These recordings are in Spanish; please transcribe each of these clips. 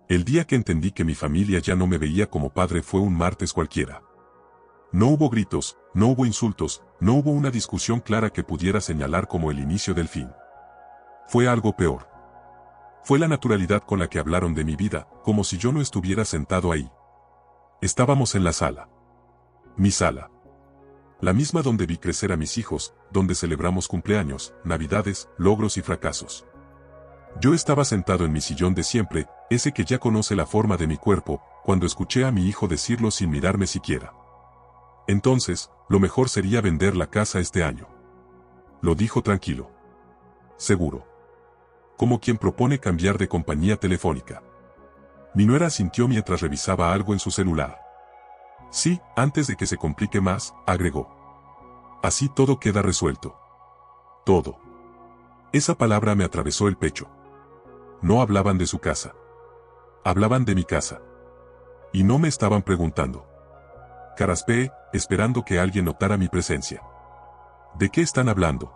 El día que entendí que mi familia ya no me veía como padre fue un martes cualquiera. No hubo gritos, no hubo insultos, no hubo una discusión clara que pudiera señalar como el inicio del fin. Fue algo peor. Fue la naturalidad con la que hablaron de mi vida, como si yo no estuviera sentado ahí. Estábamos en la sala. Mi sala. La misma donde vi crecer a mis hijos, donde celebramos cumpleaños, navidades, logros y fracasos. Yo estaba sentado en mi sillón de siempre, ese que ya conoce la forma de mi cuerpo, cuando escuché a mi hijo decirlo sin mirarme siquiera. Entonces, lo mejor sería vender la casa este año. Lo dijo tranquilo. Seguro. Como quien propone cambiar de compañía telefónica. Mi nuera asintió mientras revisaba algo en su celular. Sí, antes de que se complique más, agregó. Así todo queda resuelto. Todo. Esa palabra me atravesó el pecho. No hablaban de su casa. Hablaban de mi casa. Y no me estaban preguntando. Caraspeé, esperando que alguien notara mi presencia. ¿De qué están hablando?,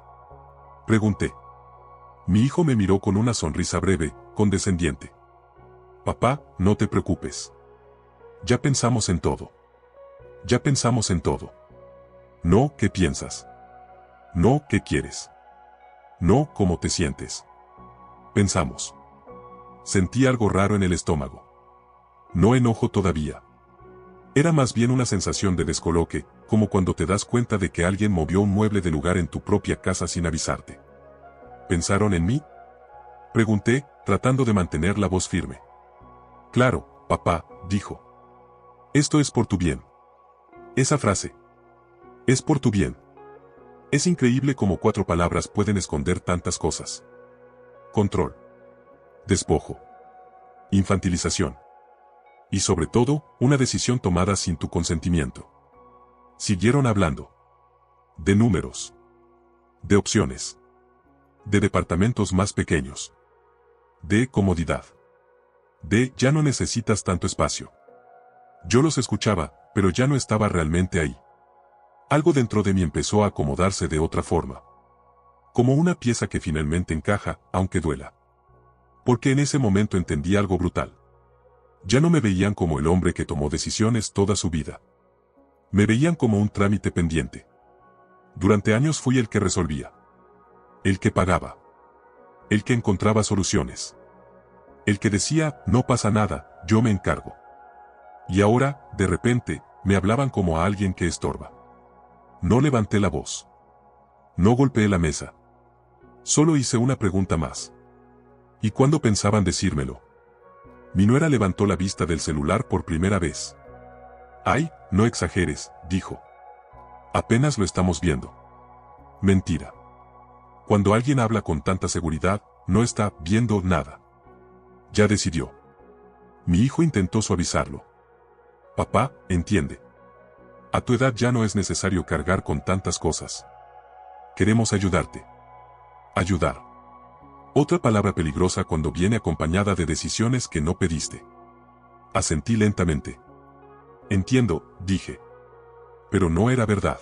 pregunté. Mi hijo me miró con una sonrisa breve, condescendiente. Papá, no te preocupes. Ya pensamos en todo. Ya pensamos en todo. No, ¿qué piensas? No, ¿qué quieres? No, ¿cómo te sientes? Pensamos. Sentí algo raro en el estómago. No enojo todavía. Era más bien una sensación de descoloque, como cuando te das cuenta de que alguien movió un mueble de lugar en tu propia casa sin avisarte. ¿Pensaron en mí?, pregunté, tratando de mantener la voz firme. Claro, papá, dijo. Esto es por tu bien. Esa frase. Es por tu bien. Es increíble cómo 4 palabras pueden esconder tantas cosas. Control. Despojo. Infantilización. Y sobre todo, una decisión tomada sin tu consentimiento. Siguieron hablando. De números. De opciones. De departamentos más pequeños. De comodidad. De ya no necesitas tanto espacio. Yo los escuchaba, pero ya no estaba realmente ahí. Algo dentro de mí empezó a acomodarse de otra forma. Como una pieza que finalmente encaja, aunque duela. Porque en ese momento entendí algo brutal. Ya no me veían como el hombre que tomó decisiones toda su vida. Me veían como un trámite pendiente. Durante años fui el que resolvía. El que pagaba. El que encontraba soluciones. El que decía, no pasa nada, yo me encargo. Y ahora, de repente, me hablaban como a alguien que estorba. No levanté la voz. No golpeé la mesa. Solo hice una pregunta más. ¿Y cuándo pensaban decírmelo? Mi nuera levantó la vista del celular por primera vez. Ay, no exageres, dijo. Apenas lo estamos viendo. Mentira. Cuando alguien habla con tanta seguridad, no está viendo nada. Ya decidió. Mi hijo intentó suavizarlo. Papá, entiende. A tu edad ya no es necesario cargar con tantas cosas. Queremos ayudarte. Ayudar. Otra palabra peligrosa cuando viene acompañada de decisiones que no pediste. Asentí lentamente. Entiendo, dije. Pero no era verdad.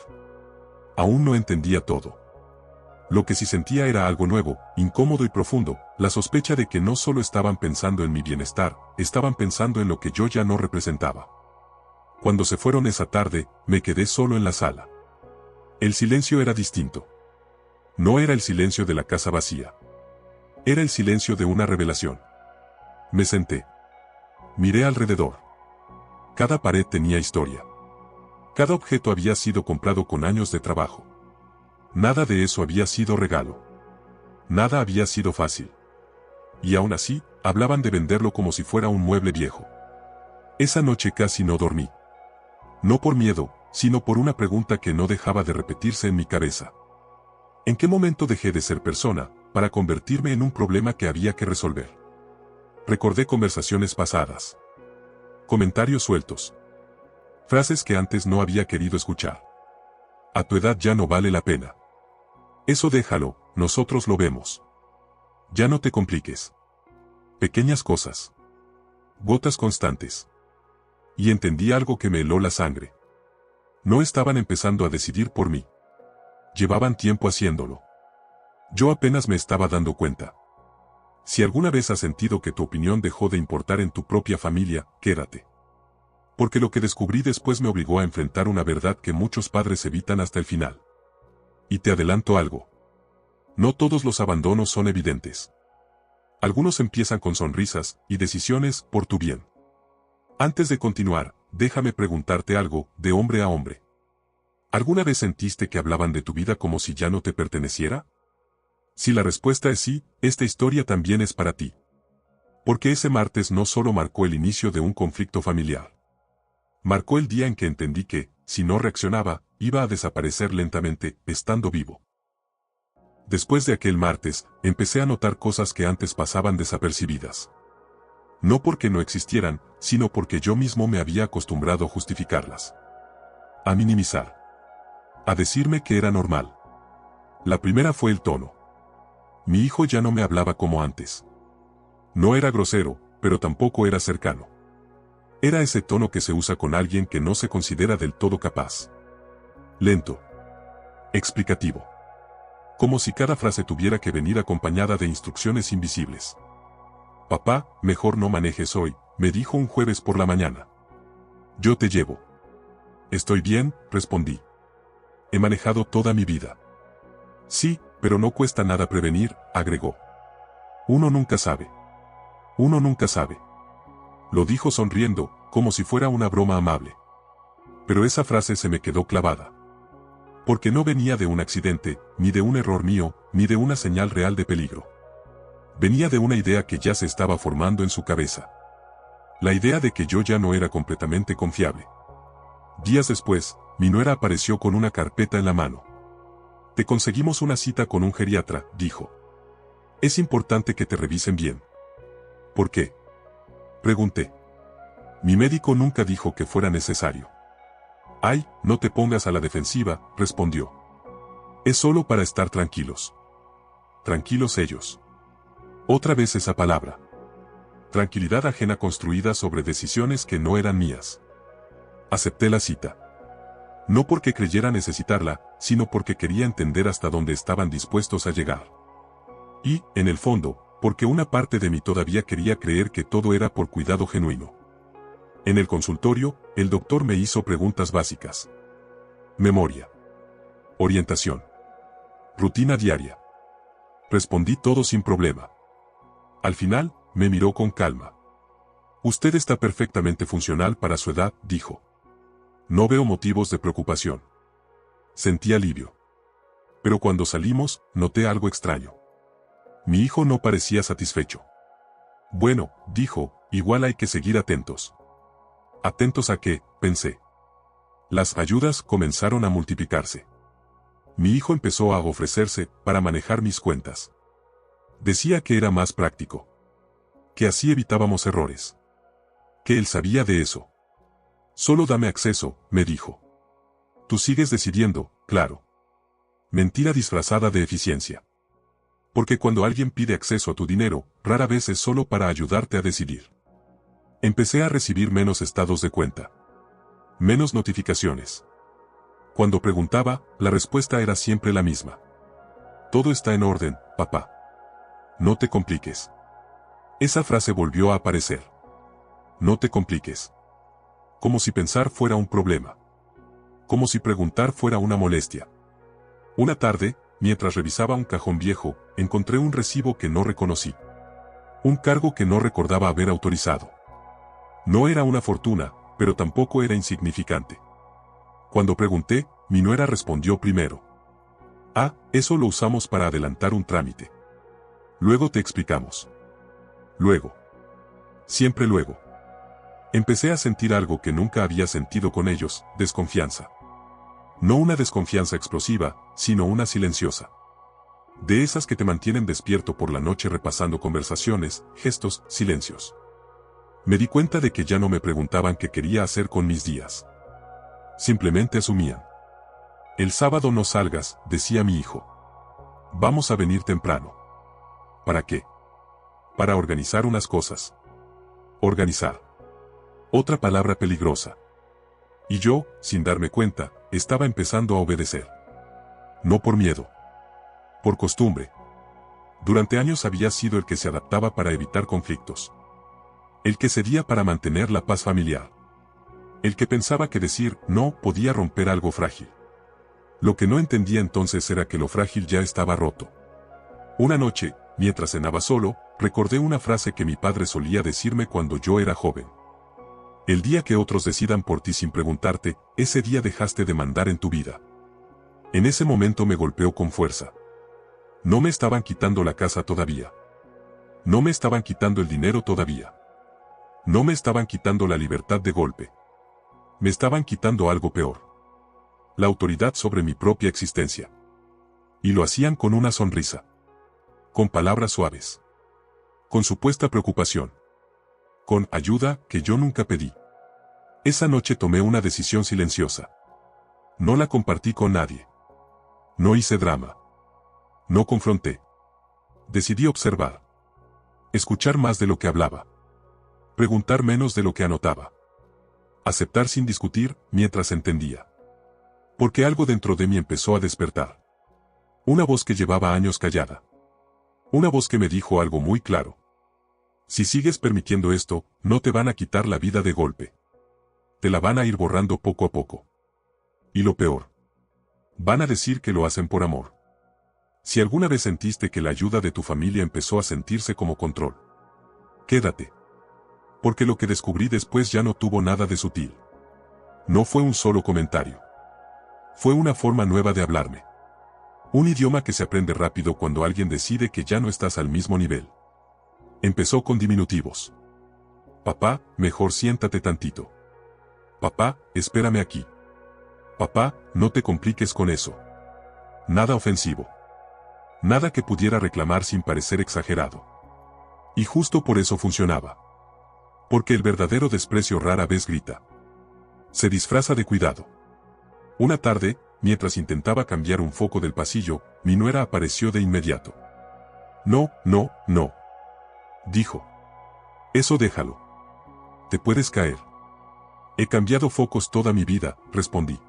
Aún no entendía todo. Lo que sí sentía era algo nuevo, incómodo y profundo, la sospecha de que no solo estaban pensando en mi bienestar, estaban pensando en lo que yo ya no representaba. Cuando se fueron esa tarde, me quedé solo en la sala. El silencio era distinto. No era el silencio de la casa vacía. Era el silencio de una revelación. Me senté. Miré alrededor. Cada pared tenía historia. Cada objeto había sido comprado con años de trabajo. Nada de eso había sido regalo. Nada había sido fácil. Y aún así, hablaban de venderlo como si fuera un mueble viejo. Esa noche casi no dormí. No por miedo, sino por una pregunta que no dejaba de repetirse en mi cabeza. ¿En qué momento dejé de ser persona, para convertirme en un problema que había que resolver? Recordé conversaciones pasadas. Comentarios sueltos. Frases que antes no había querido escuchar. A tu edad ya no vale la pena. Eso déjalo, nosotros lo vemos. Ya no te compliques. Pequeñas cosas. Gotas constantes. Y entendí algo que me heló la sangre. No estaban empezando a decidir por mí. Llevaban tiempo haciéndolo. Yo apenas me estaba dando cuenta. Si alguna vez has sentido que tu opinión dejó de importar en tu propia familia, quédate. Porque lo que descubrí después me obligó a enfrentar una verdad que muchos padres evitan hasta el final. Y te adelanto algo. No todos los abandonos son evidentes. Algunos empiezan con sonrisas y decisiones por tu bien. Antes de continuar, déjame preguntarte algo, de hombre a hombre. ¿Alguna vez sentiste que hablaban de tu vida como si ya no te perteneciera? Si la respuesta es sí, esta historia también es para ti. Porque ese martes no solo marcó el inicio de un conflicto familiar. Marcó el día en que entendí que, si no reaccionaba, iba a desaparecer lentamente, estando vivo. Después de aquel martes, empecé a notar cosas que antes pasaban desapercibidas. No porque no existieran, sino porque yo mismo me había acostumbrado a justificarlas. A minimizar. A decirme que era normal. La primera fue el tono. Mi hijo ya no me hablaba como antes. No era grosero, pero tampoco era cercano. Era ese tono que se usa con alguien que no se considera del todo capaz. Lento. Explicativo. Como si cada frase tuviera que venir acompañada de instrucciones invisibles. Papá, mejor no manejes hoy, me dijo un jueves por la mañana. Yo te llevo. Estoy bien, respondí. He manejado toda mi vida. Sí, pero no cuesta nada prevenir, agregó. Uno nunca sabe. Uno nunca sabe. Lo dijo sonriendo, como si fuera una broma amable. Pero esa frase se me quedó clavada. Porque no venía de un accidente, ni de un error mío, ni de una señal real de peligro. Venía de una idea que ya se estaba formando en su cabeza. La idea de que yo ya no era completamente confiable. Días después, mi nuera apareció con una carpeta en la mano. Te conseguimos una cita con un geriatra, dijo. Es importante que te revisen bien. ¿Por qué? Pregunté. Mi médico nunca dijo que fuera necesario. Ay, no te pongas a la defensiva, respondió. Es solo para estar tranquilos. Tranquilos ellos. Otra vez esa palabra. Tranquilidad ajena construida sobre decisiones que no eran mías. Acepté la cita. No porque creyera necesitarla, sino porque quería entender hasta dónde estaban dispuestos a llegar. Y, en el fondo, porque una parte de mí todavía quería creer que todo era por cuidado genuino. En el consultorio, el doctor me hizo preguntas básicas. Memoria. Orientación. Rutina diaria. Respondí todo sin problema. Al final, me miró con calma. Usted está perfectamente funcional para su edad, dijo. No veo motivos de preocupación. Sentí alivio. Pero cuando salimos, noté algo extraño. Mi hijo no parecía satisfecho. Bueno, dijo, igual hay que seguir atentos. ¿Atentos a qué?, pensé. Las ayudas comenzaron a multiplicarse. Mi hijo empezó a ofrecerse para manejar mis cuentas. Decía que era más práctico. Que así evitábamos errores. Que él sabía de eso. Solo dame acceso, me dijo. Tú sigues decidiendo, claro. Mentira disfrazada de eficiencia. Porque cuando alguien pide acceso a tu dinero, rara vez es solo para ayudarte a decidir. Empecé a recibir menos estados de cuenta. Menos notificaciones. Cuando preguntaba, la respuesta era siempre la misma. Todo está en orden, papá. No te compliques. Esa frase volvió a aparecer. No te compliques. Como si pensar fuera un problema. Como si preguntar fuera una molestia. Una tarde, mientras revisaba un cajón viejo, encontré un recibo que no reconocí. Un cargo que no recordaba haber autorizado. No era una fortuna, pero tampoco era insignificante. Cuando pregunté, mi nuera respondió primero. Ah, eso lo usamos para adelantar un trámite. Luego te explicamos. Luego. Siempre luego. Empecé a sentir algo que nunca había sentido con ellos, desconfianza. No una desconfianza explosiva, sino una silenciosa. De esas que te mantienen despierto por la noche repasando conversaciones, gestos, silencios. Me di cuenta de que ya no me preguntaban qué quería hacer con mis días. Simplemente asumían. El sábado no salgas, decía mi hijo. Vamos a venir temprano. ¿Para qué? Para organizar unas cosas. Organizar. Otra palabra peligrosa. Y yo, sin darme cuenta, estaba empezando a obedecer. No por miedo. Por costumbre. Durante años había sido el que se adaptaba para evitar conflictos. El que cedía para mantener la paz familiar. El que pensaba que decir no podía romper algo frágil. Lo que no entendía entonces era que lo frágil ya estaba roto. Una noche, mientras cenaba solo, recordé una frase que mi padre solía decirme cuando yo era joven. El día que otros decidan por ti sin preguntarte, ese día dejaste de mandar en tu vida. En ese momento me golpeó con fuerza. No me estaban quitando la casa todavía. No me estaban quitando el dinero todavía. No me estaban quitando la libertad de golpe. Me estaban quitando algo peor. La autoridad sobre mi propia existencia. Y lo hacían con una sonrisa. Con palabras suaves. Con supuesta preocupación. Con ayuda que yo nunca pedí. Esa noche tomé una decisión silenciosa. No la compartí con nadie. No hice drama. No confronté. Decidí observar. Escuchar más de lo que hablaba. Preguntar menos de lo que anotaba. Aceptar sin discutir, mientras entendía. Porque algo dentro de mí empezó a despertar. Una voz que llevaba años callada. Una voz que me dijo algo muy claro. Si sigues permitiendo esto, no te van a quitar la vida de golpe. Te la van a ir borrando poco a poco. Y lo peor. Van a decir que lo hacen por amor. Si alguna vez sentiste que la ayuda de tu familia empezó a sentirse como control, quédate. Porque lo que descubrí después ya no tuvo nada de sutil. No fue un solo comentario. Fue una forma nueva de hablarme. Un idioma que se aprende rápido cuando alguien decide que ya no estás al mismo nivel. Empezó con diminutivos. Papá, mejor siéntate tantito. Papá, espérame aquí. Papá, no te compliques con eso. Nada ofensivo. Nada que pudiera reclamar sin parecer exagerado. Y justo por eso funcionaba. Porque el verdadero desprecio rara vez grita. Se disfraza de cuidado. Una tarde, mientras intentaba cambiar un foco del pasillo, mi nuera apareció de inmediato. No, no, no. Dijo. Eso déjalo. Te puedes caer. He cambiado focos toda mi vida, respondí.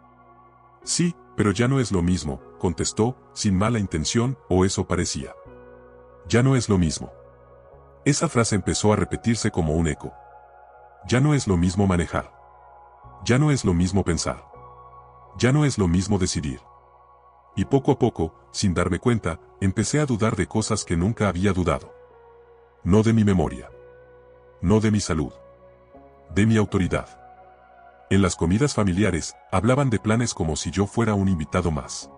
Sí, pero ya no es lo mismo, contestó, sin mala intención, o eso parecía. Ya no es lo mismo. Esa frase empezó a repetirse como un eco. Ya no es lo mismo manejar. Ya no es lo mismo pensar. Ya no es lo mismo decidir. Y poco a poco, sin darme cuenta, empecé a dudar de cosas que nunca había dudado. No de mi memoria. No de mi salud. De mi autoridad. En las comidas familiares, hablaban de planes como si yo fuera un invitado más.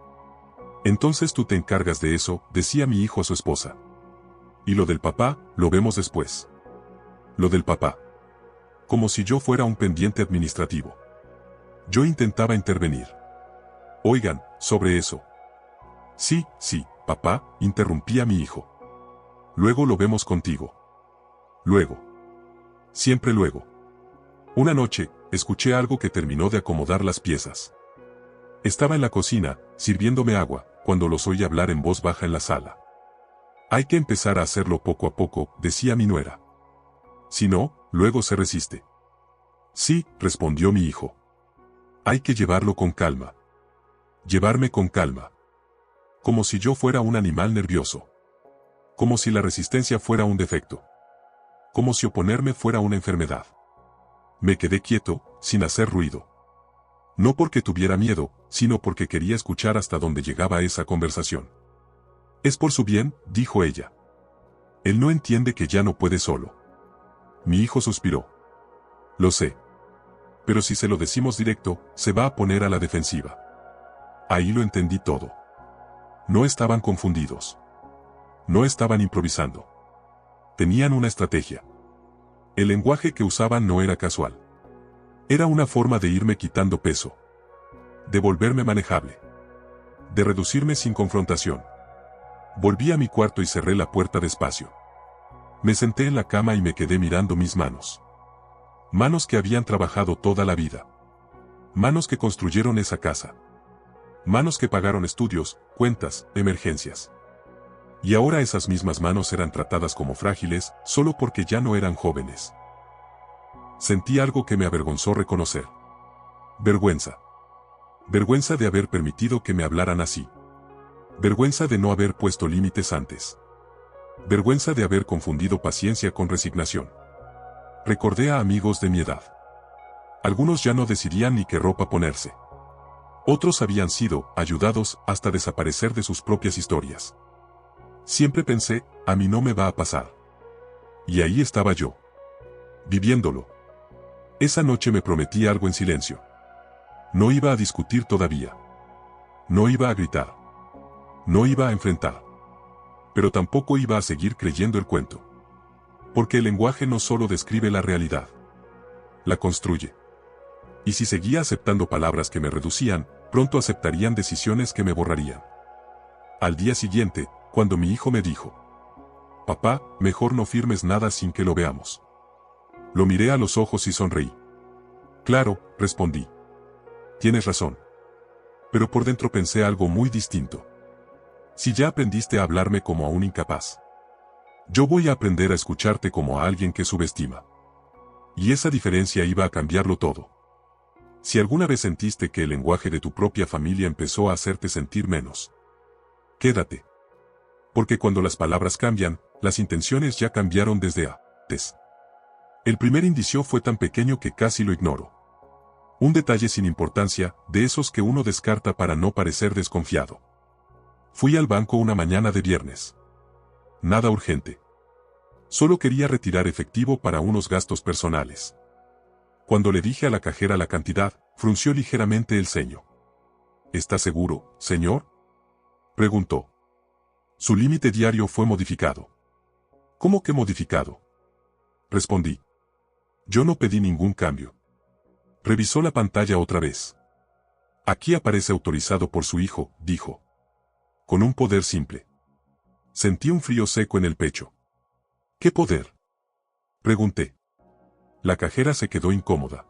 Entonces tú te encargas de eso, decía mi hijo a su esposa. Y lo del papá, lo vemos después. Lo del papá. Como si yo fuera un pendiente administrativo. Yo intentaba intervenir. Oigan, sobre eso. Sí, sí, papá, interrumpía mi hijo. Luego lo vemos contigo. Luego. Siempre luego. Una noche, escuché algo que terminó de acomodar las piezas. Estaba en la cocina, sirviéndome agua, cuando los oí hablar en voz baja en la sala. Hay que empezar a hacerlo poco a poco, decía mi nuera. Si no, luego se resiste. Sí, respondió mi hijo. Hay que llevarlo con calma. Llevarme con calma. Como si yo fuera un animal nervioso. Como si la resistencia fuera un defecto. Como si oponerme fuera una enfermedad. Me quedé quieto, sin hacer ruido. No porque tuviera miedo, sino porque quería escuchar hasta dónde llegaba esa conversación. Es por su bien, dijo ella. Él no entiende que ya no puede solo. Mi hijo suspiró. Lo sé. Pero si se lo decimos directo, se va a poner a la defensiva. Ahí lo entendí todo. No estaban confundidos. No estaban improvisando. Tenían una estrategia. El lenguaje que usaban no era casual. Era una forma de irme quitando peso. De volverme manejable. De reducirme sin confrontación. Volví a mi cuarto y cerré la puerta despacio. Me senté en la cama y me quedé mirando mis manos. Manos que habían trabajado toda la vida. Manos que construyeron esa casa. Manos que pagaron estudios, cuentas, emergencias. Y ahora esas mismas manos eran tratadas como frágiles, solo porque ya no eran jóvenes. Sentí algo que me avergonzó reconocer. Vergüenza. Vergüenza de haber permitido que me hablaran así. Vergüenza de no haber puesto límites antes. Vergüenza de haber confundido paciencia con resignación. Recordé a amigos de mi edad. Algunos ya no decidían ni qué ropa ponerse. Otros habían sido ayudados hasta desaparecer de sus propias historias. Siempre pensé, a mí no me va a pasar. Y ahí estaba yo, viviéndolo. Esa noche me prometí algo en silencio. No iba a discutir todavía. No iba a gritar. No iba a enfrentar. Pero tampoco iba a seguir creyendo el cuento. Porque el lenguaje no solo describe la realidad. La construye. Y si seguía aceptando palabras que me reducían, pronto aceptarían decisiones que me borrarían. Al día siguiente, cuando mi hijo me dijo: «Papá, mejor no firmes nada sin que lo veamos». Lo miré a los ojos y sonreí. «Claro», respondí. «Tienes razón». Pero por dentro pensé algo muy distinto. Si ya aprendiste a hablarme como a un incapaz, yo voy a aprender a escucharte como a alguien que subestima. Y esa diferencia iba a cambiarlo todo. Si alguna vez sentiste que el lenguaje de tu propia familia empezó a hacerte sentir menos, quédate. Porque cuando las palabras cambian, las intenciones ya cambiaron desde antes. El primer indicio fue tan pequeño que casi lo ignoro. Un detalle sin importancia, de esos que uno descarta para no parecer desconfiado. Fui al banco una mañana de viernes. Nada urgente. Solo quería retirar efectivo para unos gastos personales. Cuando le dije a la cajera la cantidad, frunció ligeramente el ceño. ¿Está seguro, señor?, preguntó. Su límite diario fue modificado. ¿Cómo que modificado?, respondí. Yo no pedí ningún cambio. Revisó la pantalla otra vez. Aquí aparece autorizado por su hijo, dijo. Con un poder simple. Sentí un frío seco en el pecho. ¿Qué poder?, pregunté. La cajera se quedó incómoda.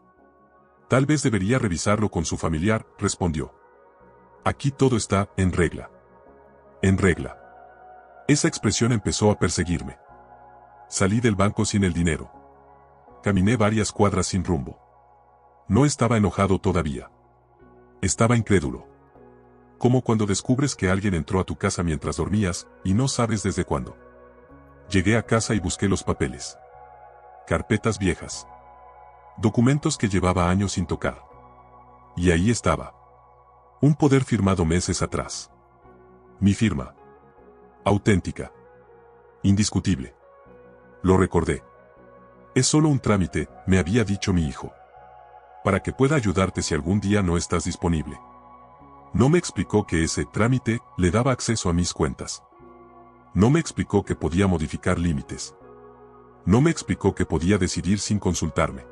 Tal vez debería revisarlo con su familiar, respondió. Aquí todo está en regla. En regla. Esa expresión empezó a perseguirme. Salí del banco sin el dinero. Caminé varias cuadras sin rumbo. No estaba enojado todavía. Estaba incrédulo. Como cuando descubres que alguien entró a tu casa mientras dormías, y no sabes desde cuándo. Llegué a casa y busqué los papeles. Carpetas viejas. Documentos que llevaba años sin tocar. Y ahí estaba. Un poder firmado meses atrás. Mi firma. Auténtica. Indiscutible. Lo recordé. Es solo un trámite, me había dicho mi hijo. Para que pueda ayudarte si algún día no estás disponible. No me explicó que ese trámite le daba acceso a mis cuentas. No me explicó que podía modificar límites. No me explicó que podía decidir sin consultarme.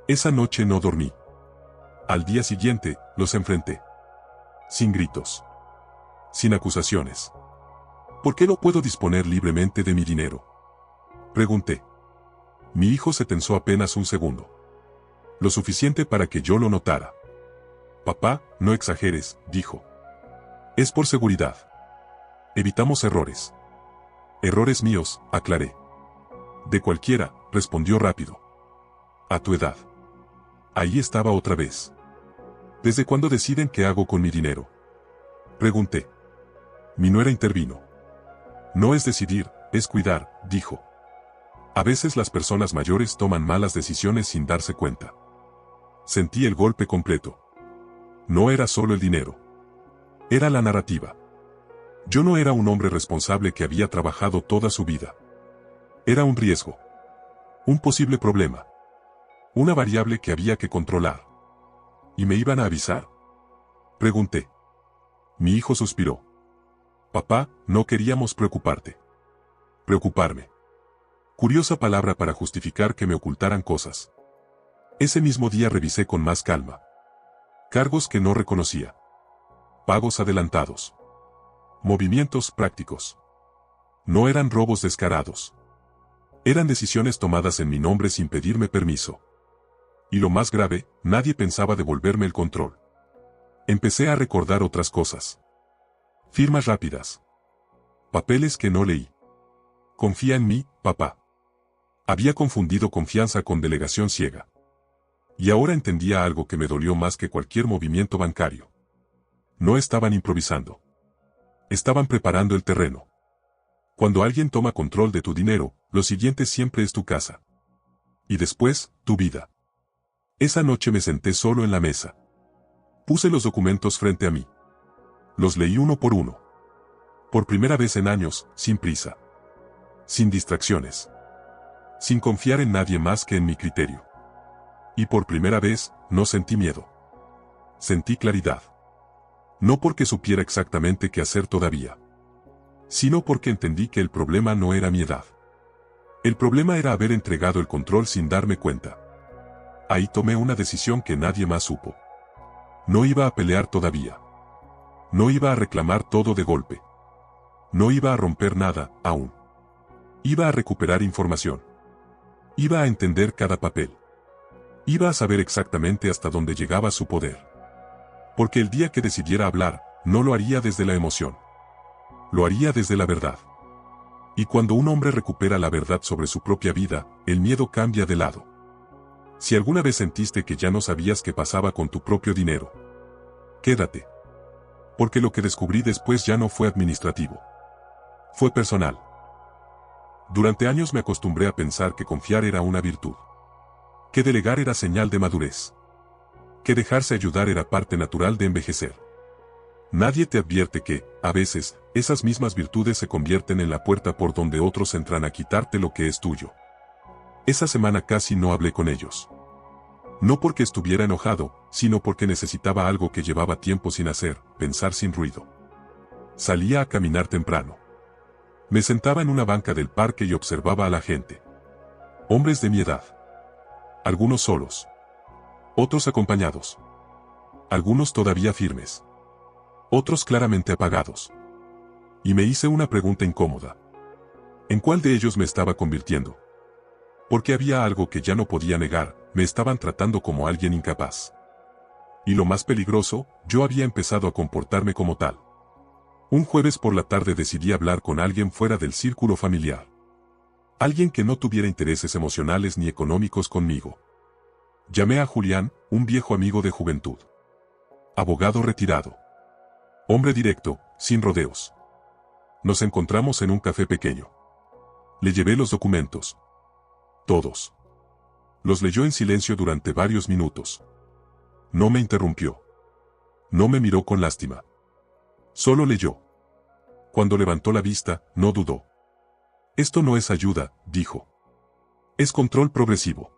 Esa noche no dormí. Al día siguiente, los enfrenté. Sin gritos. Sin acusaciones. ¿Por qué no puedo disponer libremente de mi dinero?, pregunté. Mi hijo se tensó apenas un segundo. Lo suficiente para que yo lo notara. Papá, no exageres, dijo. Es por seguridad. Evitamos errores. Errores míos, aclaré. De cualquiera, respondió rápido. A tu edad. Ahí estaba otra vez. ¿Desde cuándo deciden qué hago con mi dinero?, pregunté. Mi nuera intervino. No es decidir, es cuidar, dijo. A veces las personas mayores toman malas decisiones sin darse cuenta. Sentí el golpe completo. No era solo el dinero. Era la narrativa. Yo no era un hombre responsable que había trabajado toda su vida. Era un riesgo. Un posible problema. Una variable que había que controlar. ¿Y me iban a avisar?, pregunté. Mi hijo suspiró. Papá, no queríamos preocuparte. Preocuparme. Curiosa palabra para justificar que me ocultaran cosas. Ese mismo día revisé con más calma. Cargos que no reconocía. Pagos adelantados. Movimientos prácticos. No eran robos descarados. Eran decisiones tomadas en mi nombre sin pedirme permiso. Y lo más grave, nadie pensaba devolverme el control. Empecé a recordar otras cosas. Firmas rápidas. Papeles que no leí. Confía en mí, papá. Había confundido confianza con delegación ciega. Y ahora entendía algo que me dolió más que cualquier movimiento bancario. No estaban improvisando. Estaban preparando el terreno. Cuando alguien toma control de tu dinero, lo siguiente siempre es tu casa. Y después, tu vida. Esa noche me senté solo en la mesa. Puse los documentos frente a mí. Los leí uno por uno. Por primera vez en años, sin prisa. Sin distracciones. Sin confiar en nadie más que en mi criterio. Y por primera vez, no sentí miedo. Sentí claridad. No porque supiera exactamente qué hacer todavía, sino porque entendí que el problema no era mi edad. El problema era haber entregado el control sin darme cuenta. Ahí tomé una decisión que nadie más supo. No iba a pelear todavía. No iba a reclamar todo de golpe. No iba a romper nada, aún. Iba a recuperar información. Iba a entender cada papel. Iba a saber exactamente hasta dónde llegaba su poder. Porque el día que decidiera hablar, no lo haría desde la emoción. Lo haría desde la verdad. Y cuando un hombre recupera la verdad sobre su propia vida, el miedo cambia de lado. Si alguna vez sentiste que ya no sabías qué pasaba con tu propio dinero, quédate. Porque lo que descubrí después ya no fue administrativo. Fue personal. Durante años me acostumbré a pensar que confiar era una virtud. Que delegar era señal de madurez. Que dejarse ayudar era parte natural de envejecer. Nadie te advierte que, a veces, esas mismas virtudes se convierten en la puerta por donde otros entran a quitarte lo que es tuyo. Esa semana casi no hablé con ellos. No porque estuviera enojado, sino porque necesitaba algo que llevaba tiempo sin hacer, pensar sin ruido. Salía a caminar temprano. Me sentaba en una banca del parque y observaba a la gente. Hombres de mi edad. Algunos solos. Otros acompañados. Algunos todavía firmes. Otros claramente apagados. Y me hice una pregunta incómoda. ¿En cuál de ellos me estaba convirtiendo? Porque había algo que ya no podía negar, me estaban tratando como alguien incapaz. Y lo más peligroso, yo había empezado a comportarme como tal. Un jueves por la tarde decidí hablar con alguien fuera del círculo familiar. Alguien que no tuviera intereses emocionales ni económicos conmigo. Llamé a Julián, un viejo amigo de juventud. Abogado retirado. Hombre directo, sin rodeos. Nos encontramos en un café pequeño. Le llevé los documentos. Todos. Los leyó en silencio durante varios minutos. No me interrumpió. No me miró con lástima. Solo leyó. Cuando levantó la vista, no dudó. Esto no es ayuda, dijo. Es control progresivo.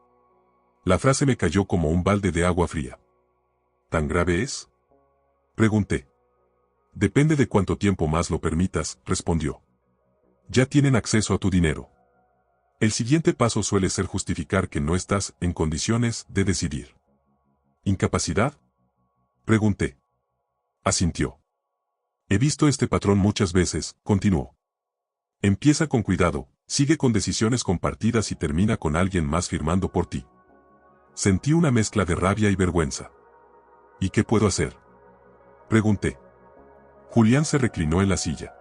La frase me cayó como un balde de agua fría. ¿Tan grave es? Pregunté. Depende de cuánto tiempo más lo permitas, respondió. Ya tienen acceso a tu dinero. El siguiente paso suele ser justificar que no estás en condiciones de decidir. ¿Incapacidad? Pregunté. Asintió. He visto este patrón muchas veces, continuó. Empieza con cuidado, sigue con decisiones compartidas y termina con alguien más firmando por ti. Sentí una mezcla de rabia y vergüenza. ¿Y qué puedo hacer? Pregunté. Julián se reclinó en la silla.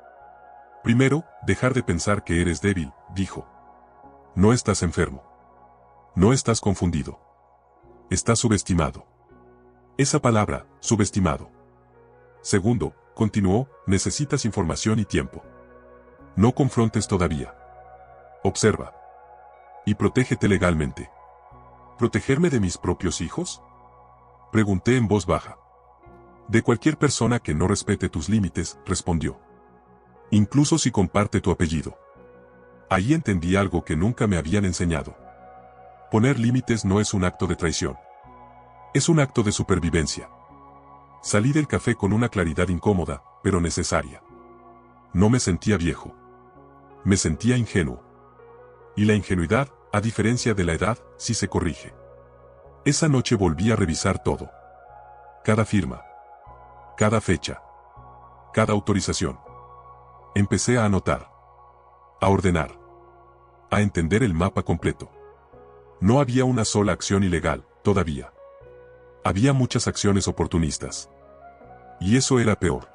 Primero, dejar de pensar que eres débil, dijo. No estás enfermo. No estás confundido. Estás subestimado. Esa palabra, subestimado. Segundo, continuó, necesitas información y tiempo. No confrontes todavía. Observa. Y protégete legalmente. ¿Protegerme de mis propios hijos? Pregunté en voz baja. De cualquier persona que no respete tus límites, respondió. Incluso si comparte tu apellido. Ahí entendí algo que nunca me habían enseñado. Poner límites no es un acto de traición. Es un acto de supervivencia. Salí del café con una claridad incómoda, pero necesaria. No me sentía viejo. Me sentía ingenuo. Y la ingenuidad, a diferencia de la edad, sí se corrige. Esa noche volví a revisar todo. Cada firma. Cada fecha. Cada autorización. Empecé a anotar. A ordenar. A entender el mapa completo. No había una sola acción ilegal, todavía. Había muchas acciones oportunistas. Y eso era peor.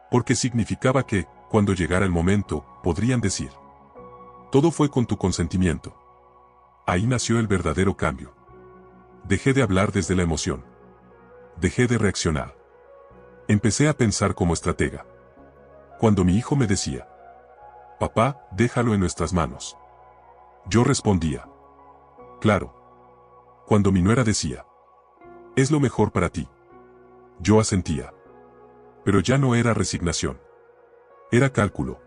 Porque significaba que, cuando llegara el momento, podrían decir. Todo fue con tu consentimiento. Ahí nació el verdadero cambio. Dejé de hablar desde la emoción. Dejé de reaccionar. Empecé a pensar como estratega. Cuando mi hijo me decía, Papá, déjalo en nuestras manos. Yo respondía. Claro. Cuando mi nuera decía, es lo mejor para ti. Yo asentía. Pero ya no era resignación. Era cálculo.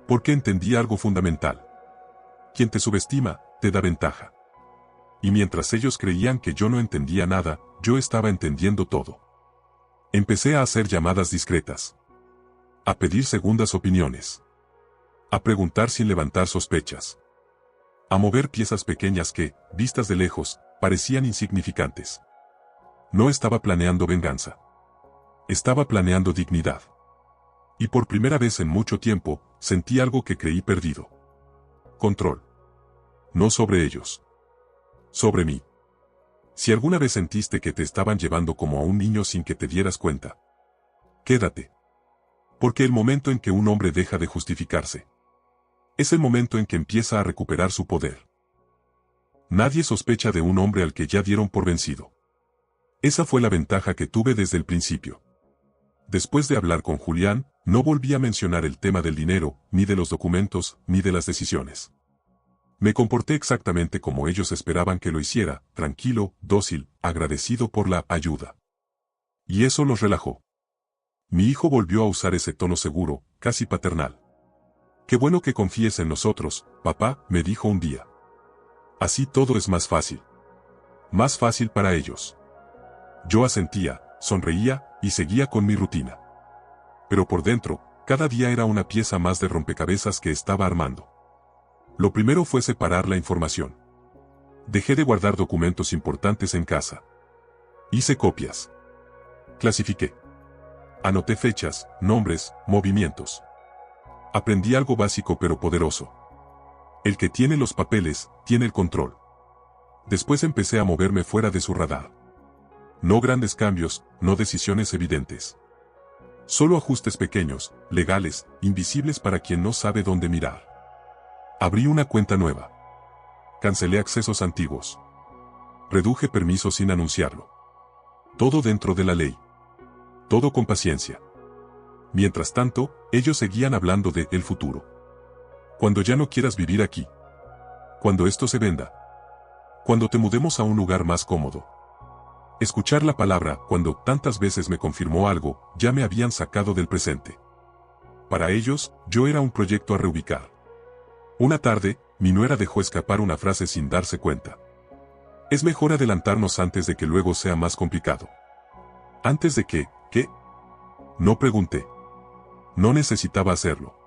Porque entendí algo fundamental. Quien te subestima, te da ventaja. Y mientras ellos creían que yo no entendía nada, yo estaba entendiendo todo. Empecé a hacer llamadas discretas. A pedir segundas opiniones. A preguntar sin levantar sospechas. A mover piezas pequeñas que, vistas de lejos, parecían insignificantes. No estaba planeando venganza. Estaba planeando dignidad. Y por primera vez en mucho tiempo, sentí algo que creí perdido. Control. No sobre ellos. Sobre mí. Si alguna vez sentiste que te estaban llevando como a un niño sin que te dieras cuenta, quédate. Porque el momento en que un hombre deja de justificarse, es el momento en que empieza a recuperar su poder. Nadie sospecha de un hombre al que ya dieron por vencido. Esa fue la ventaja que tuve desde el principio. Después de hablar con Julián, no volví a mencionar el tema del dinero, ni de los documentos, ni de las decisiones. Me comporté exactamente como ellos esperaban que lo hiciera, tranquilo, dócil, agradecido por la ayuda. Y eso los relajó. Mi hijo volvió a usar ese tono seguro, casi paternal. Qué bueno que confíes en nosotros, papá, me dijo un día. Así todo es más fácil. Más fácil para ellos. Yo asentía, sonreía, y seguía con mi rutina. Pero por dentro, cada día era una pieza más de rompecabezas que estaba armando. Lo primero fue separar la información. Dejé de guardar documentos importantes en casa. Hice copias. Clasifiqué. Anoté fechas, nombres, movimientos. Aprendí algo básico pero poderoso. El que tiene los papeles, tiene el control. Después empecé a moverme fuera de su radar. No grandes cambios, no decisiones evidentes. Solo ajustes pequeños, legales, invisibles para quien no sabe dónde mirar. Abrí una cuenta nueva. Cancelé accesos antiguos. Reduje permisos sin anunciarlo. Todo dentro de la ley. Todo con paciencia. Mientras tanto, ellos seguían hablando de el futuro. Cuando ya no quieras vivir aquí. Cuando esto se venda. Cuando te mudemos a un lugar más cómodo. Escuchar la palabra cuando tantas veces me confirmó algo, ya me habían sacado del presente. Para ellos, yo era un proyecto a reubicar. Una tarde, mi nuera dejó escapar una frase sin darse cuenta. Es mejor adelantarnos antes de que luego sea más complicado. ¿Antes de qué? ¿Qué? No pregunté. No necesitaba hacerlo.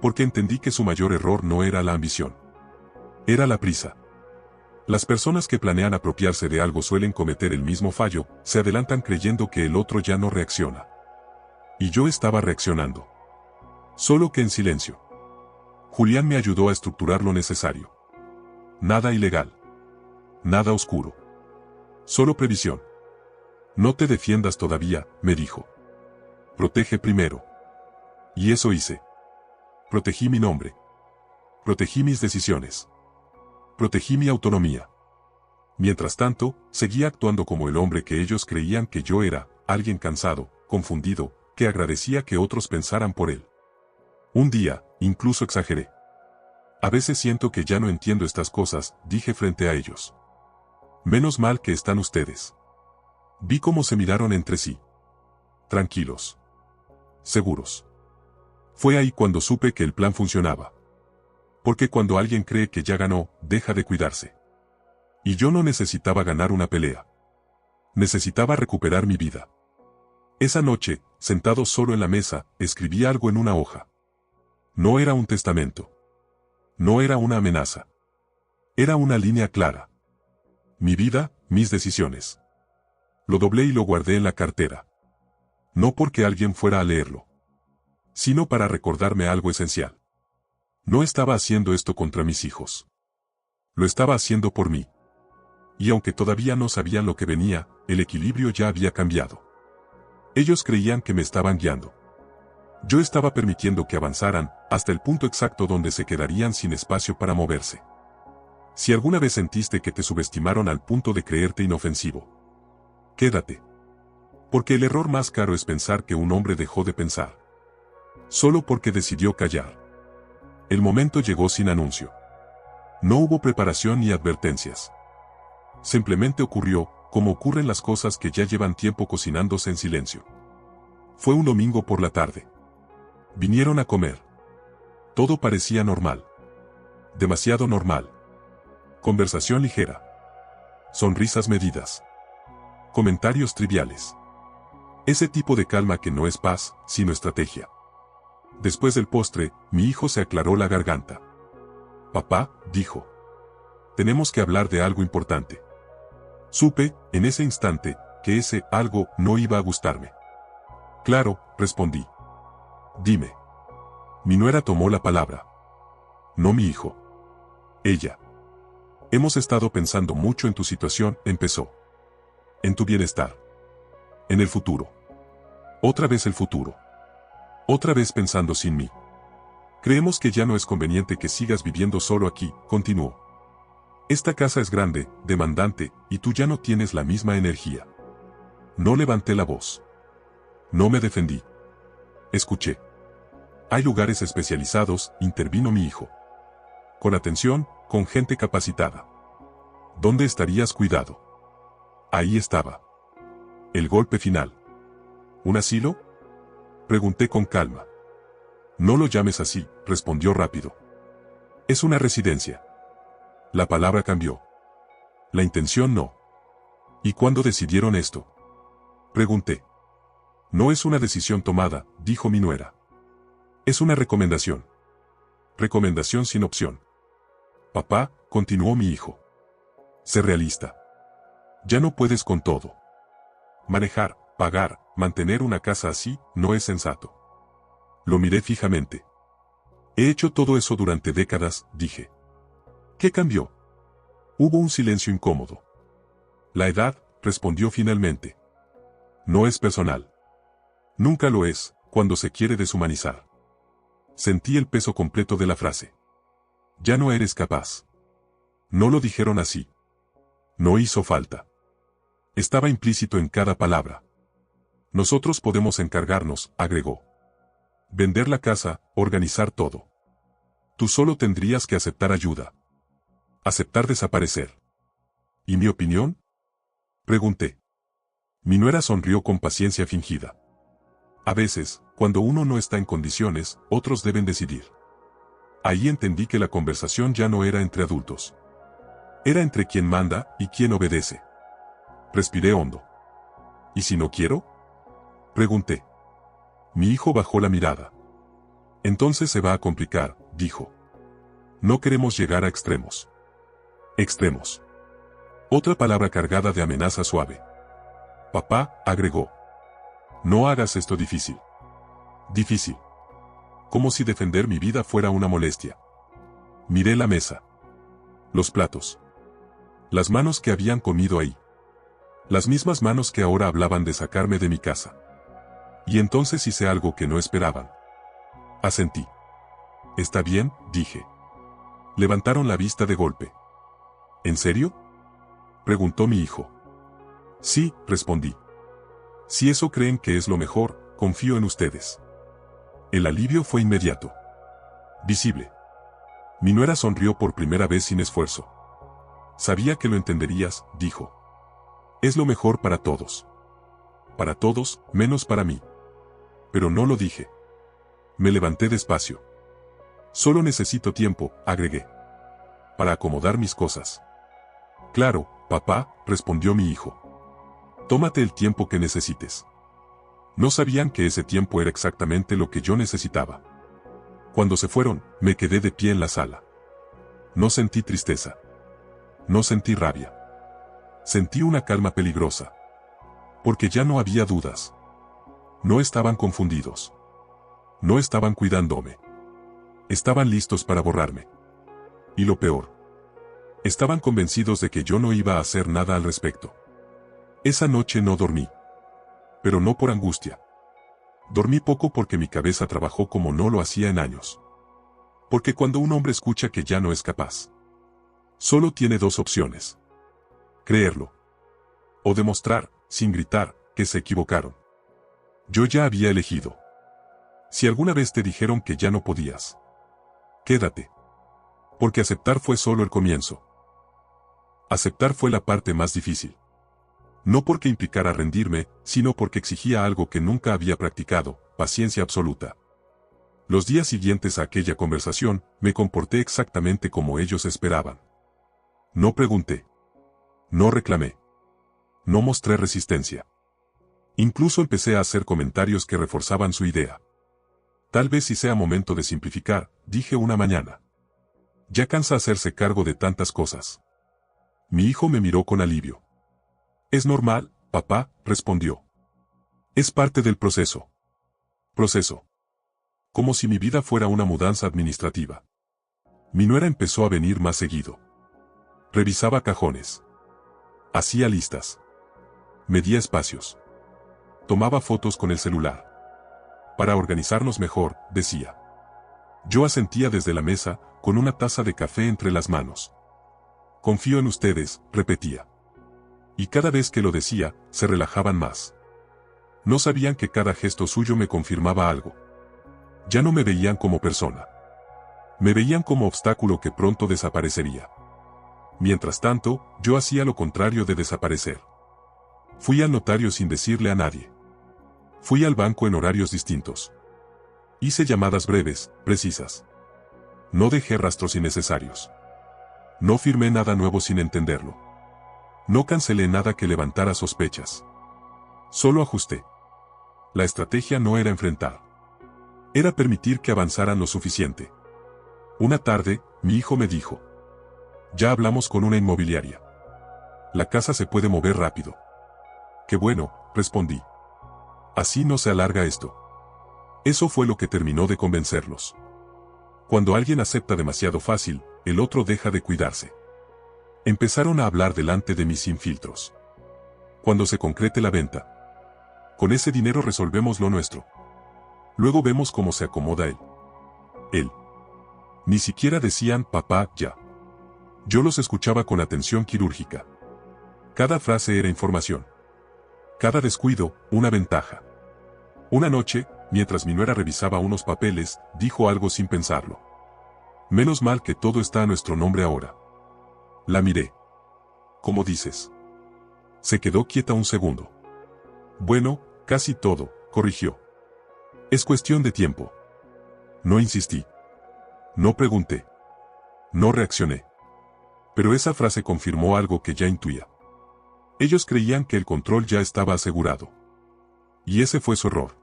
Porque entendí que su mayor error no era la ambición. Era la prisa. Las personas que planean apropiarse de algo suelen cometer el mismo fallo, se adelantan creyendo que el otro ya no reacciona. Y yo estaba reaccionando. Solo que en silencio. Julián me ayudó a estructurar lo necesario. Nada ilegal. Nada oscuro. Solo previsión. No te defiendas todavía, me dijo. Protege primero. Y eso hice. Protegí mi nombre. Protegí mis decisiones. Protegí mi autonomía. Mientras tanto, seguía actuando como el hombre que ellos creían que yo era, alguien cansado, confundido, que agradecía que otros pensaran por él. Un día, incluso exageré. A veces siento que ya no entiendo estas cosas, dije frente a ellos. Menos mal que están ustedes. Vi cómo se miraron entre sí. Tranquilos. Seguros. Fue ahí cuando supe que el plan funcionaba. Porque cuando alguien cree que ya ganó, deja de cuidarse. Y yo no necesitaba ganar una pelea. Necesitaba recuperar mi vida. Esa noche, sentado solo en la mesa, escribí algo en una hoja. No era un testamento. No era una amenaza. Era una línea clara. Mi vida, mis decisiones. Lo doblé y lo guardé en la cartera. No porque alguien fuera a leerlo, sino para recordarme algo esencial. No estaba haciendo esto contra mis hijos. Lo estaba haciendo por mí. Y aunque todavía no sabían lo que venía, el equilibrio ya había cambiado. Ellos creían que me estaban guiando. Yo estaba permitiendo que avanzaran, hasta el punto exacto donde se quedarían sin espacio para moverse. Si alguna vez sentiste que te subestimaron al punto de creerte inofensivo, quédate. Porque el error más caro es pensar que un hombre dejó de pensar. Solo porque decidió callar. El momento llegó sin anuncio. No hubo preparación ni advertencias. Simplemente ocurrió, como ocurren las cosas que ya llevan tiempo cocinándose en silencio. Fue un domingo por la tarde. Vinieron a comer. Todo parecía normal. Demasiado normal. Conversación ligera. Sonrisas medidas. Comentarios triviales. Ese tipo de calma que no es paz, sino estrategia. Después del postre, mi hijo se aclaró la garganta. Papá, dijo. Tenemos que hablar de algo importante. Supe, en ese instante, que ese algo no iba a gustarme. Claro, respondí. Dime. Mi nuera tomó la palabra. No mi hijo. Ella. Hemos estado pensando mucho en tu situación, empezó. En tu bienestar. En el futuro. Otra vez el futuro. Otra vez pensando sin mí. Creemos que ya no es conveniente que sigas viviendo solo aquí, continuó. Esta casa es grande, demandante, y tú ya no tienes la misma energía. No levanté la voz. No me defendí. Escuché. Hay lugares especializados, intervino mi hijo. Con atención, con gente capacitada. ¿Dónde estarías cuidado? Ahí estaba. El golpe final. ¿Un asilo? Pregunté con calma. No lo llames así, respondió rápido. Es una residencia. La palabra cambió. La intención no. ¿Y cuándo decidieron esto? Pregunté. No es una decisión tomada, dijo mi nuera. Es una recomendación. Recomendación sin opción. Papá, continuó mi hijo. Sé realista. Ya no puedes con todo. Manejar, pagar, mantener una casa así, no es sensato. Lo miré fijamente. He hecho todo eso durante décadas, dije. ¿Qué cambió? Hubo un silencio incómodo. La edad, respondió finalmente. No es personal. Nunca lo es, cuando se quiere deshumanizar. Sentí el peso completo de la frase. Ya no eres capaz. No lo dijeron así. No hizo falta. Estaba implícito en cada palabra. Nosotros podemos encargarnos, agregó. Vender la casa, organizar todo. Tú solo tendrías que aceptar ayuda. Aceptar desaparecer. ¿Y mi opinión? Pregunté. Mi nuera sonrió con paciencia fingida. A veces, cuando uno no está en condiciones, otros deben decidir. Ahí entendí que la conversación ya no era entre adultos. Era entre quien manda y quien obedece. Respiré hondo. ¿Y si no quiero? Pregunté. Mi hijo bajó la mirada. Entonces se va a complicar, dijo. No queremos llegar a extremos. Extremos. Otra palabra cargada de amenaza suave. Papá, agregó. No hagas esto difícil. Difícil. Como si defender mi vida fuera una molestia. Miré la mesa. Los platos. Las manos que habían comido ahí. Las mismas manos que ahora hablaban de sacarme de mi casa. Y entonces hice algo que no esperaban. Asentí. Está bien, dije. Levantaron la vista de golpe. ¿En serio? Preguntó mi hijo. Sí, respondí. Si eso creen que es lo mejor, confío en ustedes. El alivio fue inmediato. Visible. Mi nuera sonrió por primera vez sin esfuerzo. Sabía que lo entenderías, dijo. Es lo mejor para todos. Para todos, menos para mí. Pero no lo dije. Me levanté despacio. Solo necesito tiempo, agregué. Para acomodar mis cosas. Claro, papá, respondió mi hijo. Tómate el tiempo que necesites. No sabían que ese tiempo era exactamente lo que yo necesitaba. Cuando se fueron, me quedé de pie en la sala. No sentí tristeza. No sentí rabia. Sentí una calma peligrosa. Porque ya no había dudas. No estaban confundidos. No estaban cuidándome. Estaban listos para borrarme. Y lo peor. Estaban convencidos de que yo no iba a hacer nada al respecto. Esa noche no dormí. Pero no por angustia. Dormí poco porque mi cabeza trabajó como no lo hacía en años. Porque cuando un hombre escucha que ya no es capaz, solo tiene dos opciones. Creerlo. O demostrar, sin gritar, que se equivocaron. Yo ya había elegido. Si alguna vez te dijeron que ya no podías, Quédate. Porque aceptar fue solo el comienzo. Aceptar fue la parte más difícil. No porque implicara rendirme, sino porque exigía algo que nunca había practicado, paciencia absoluta. Los días siguientes a aquella conversación, me comporté exactamente como ellos esperaban. No pregunté. No reclamé. No mostré resistencia. Incluso empecé a hacer comentarios que reforzaban su idea. Tal vez si sea momento de simplificar, dije una mañana. Ya cansa hacerse cargo de tantas cosas. Mi hijo me miró con alivio. Es normal, papá, respondió. Es parte del proceso. Proceso. Como si mi vida fuera una mudanza administrativa. Mi nuera empezó a venir más seguido. Revisaba cajones. Hacía listas. Medía espacios. Tomaba fotos con el celular. Para organizarnos mejor, decía. Yo asentía desde la mesa, con una taza de café entre las manos. Confío en ustedes, repetía. Y cada vez que lo decía, se relajaban más. No sabían que cada gesto suyo me confirmaba algo. Ya no me veían como persona. Me veían como obstáculo que pronto desaparecería. Mientras tanto, yo hacía lo contrario de desaparecer. Fui al notario sin decirle a nadie. Fui al banco en horarios distintos. Hice llamadas breves, precisas. No dejé rastros innecesarios. No firmé nada nuevo sin entenderlo. No cancelé nada que levantara sospechas. Solo ajusté. La estrategia no era enfrentar. Era permitir que avanzaran lo suficiente. Una tarde, mi hijo me dijo. Ya hablamos con una inmobiliaria. La casa se puede mover rápido. Qué bueno, respondí. Así no se alarga esto. Eso fue lo que terminó de convencerlos. Cuando alguien acepta demasiado fácil, el otro deja de cuidarse. Empezaron a hablar delante de mí sin filtros. Cuando se concrete la venta. Con ese dinero resolvemos lo nuestro. Luego vemos cómo se acomoda él. Él. Ni siquiera decían papá ya. Yo los escuchaba con atención quirúrgica. Cada frase era información. Cada descuido, una ventaja. Una noche, mientras mi nuera revisaba unos papeles, dijo algo sin pensarlo. Menos mal que todo está a nuestro nombre ahora. La miré. ¿Cómo dices? Se quedó quieta un segundo. Bueno, casi todo, corrigió. Es cuestión de tiempo. No insistí. No pregunté. No reaccioné. Pero esa frase confirmó algo que ya intuía. Ellos creían que el control ya estaba asegurado. Y ese fue su error.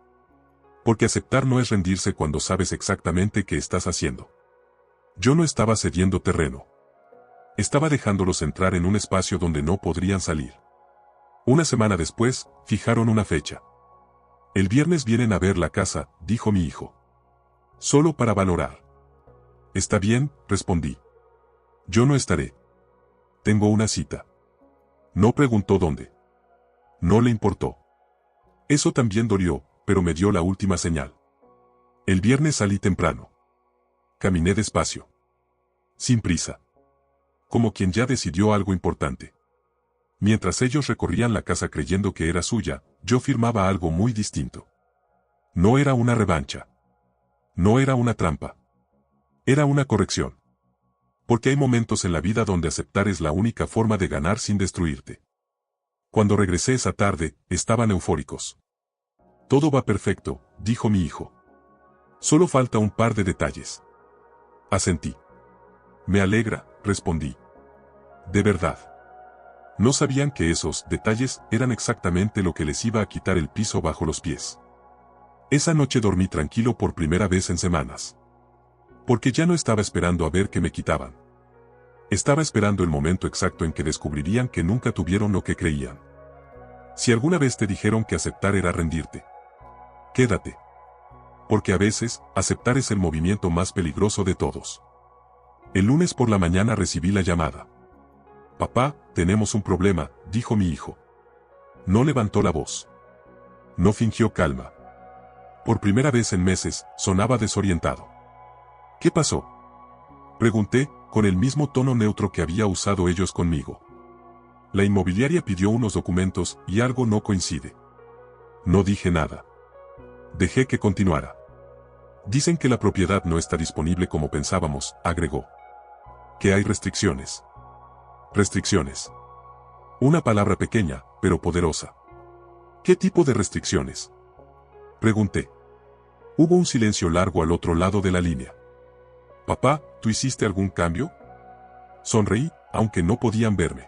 Porque aceptar no es rendirse cuando sabes exactamente qué estás haciendo. Yo no estaba cediendo terreno. Estaba dejándolos entrar en un espacio donde no podrían salir. Una semana después, fijaron una fecha. El viernes vienen a ver la casa, dijo mi hijo. Solo para valorar. Está bien, respondí. Yo no estaré. Tengo una cita. No preguntó dónde. No le importó. Eso también dolió, pero me dio la última señal. El viernes salí temprano. Caminé despacio. Sin prisa. Como quien ya decidió algo importante. Mientras ellos recorrían la casa creyendo que era suya, yo firmaba algo muy distinto. No era una revancha. No era una trampa. Era una corrección. Porque hay momentos en la vida donde aceptar es la única forma de ganar sin destruirte. Cuando regresé esa tarde, estaban eufóricos. Todo va perfecto, dijo mi hijo. Solo falta un par de detalles. Asentí. Me alegra, respondí. De verdad. No sabían que esos detalles eran exactamente lo que les iba a quitar el piso bajo los pies. Esa noche dormí tranquilo por primera vez en semanas. Porque ya no estaba esperando a ver qué me quitaban. Estaba esperando el momento exacto en que descubrirían que nunca tuvieron lo que creían. Si alguna vez te dijeron que aceptar era rendirte, quédate. Porque a veces, aceptar es el movimiento más peligroso de todos. El lunes por la mañana recibí la llamada. Papá, tenemos un problema, dijo mi hijo. No levantó la voz. No fingió calma. Por primera vez en meses, sonaba desorientado. ¿Qué pasó? Pregunté, con el mismo tono neutro que había usado ellos conmigo. La inmobiliaria pidió unos documentos y algo no coincide. No dije nada. Dejé que continuara. Dicen que la propiedad no está disponible como pensábamos, agregó. Que hay restricciones. Restricciones. Una palabra pequeña, pero poderosa. ¿Qué tipo de restricciones? Pregunté. Hubo un silencio largo al otro lado de la línea. Papá, ¿tú hiciste algún cambio? Sonreí, aunque no podían verme.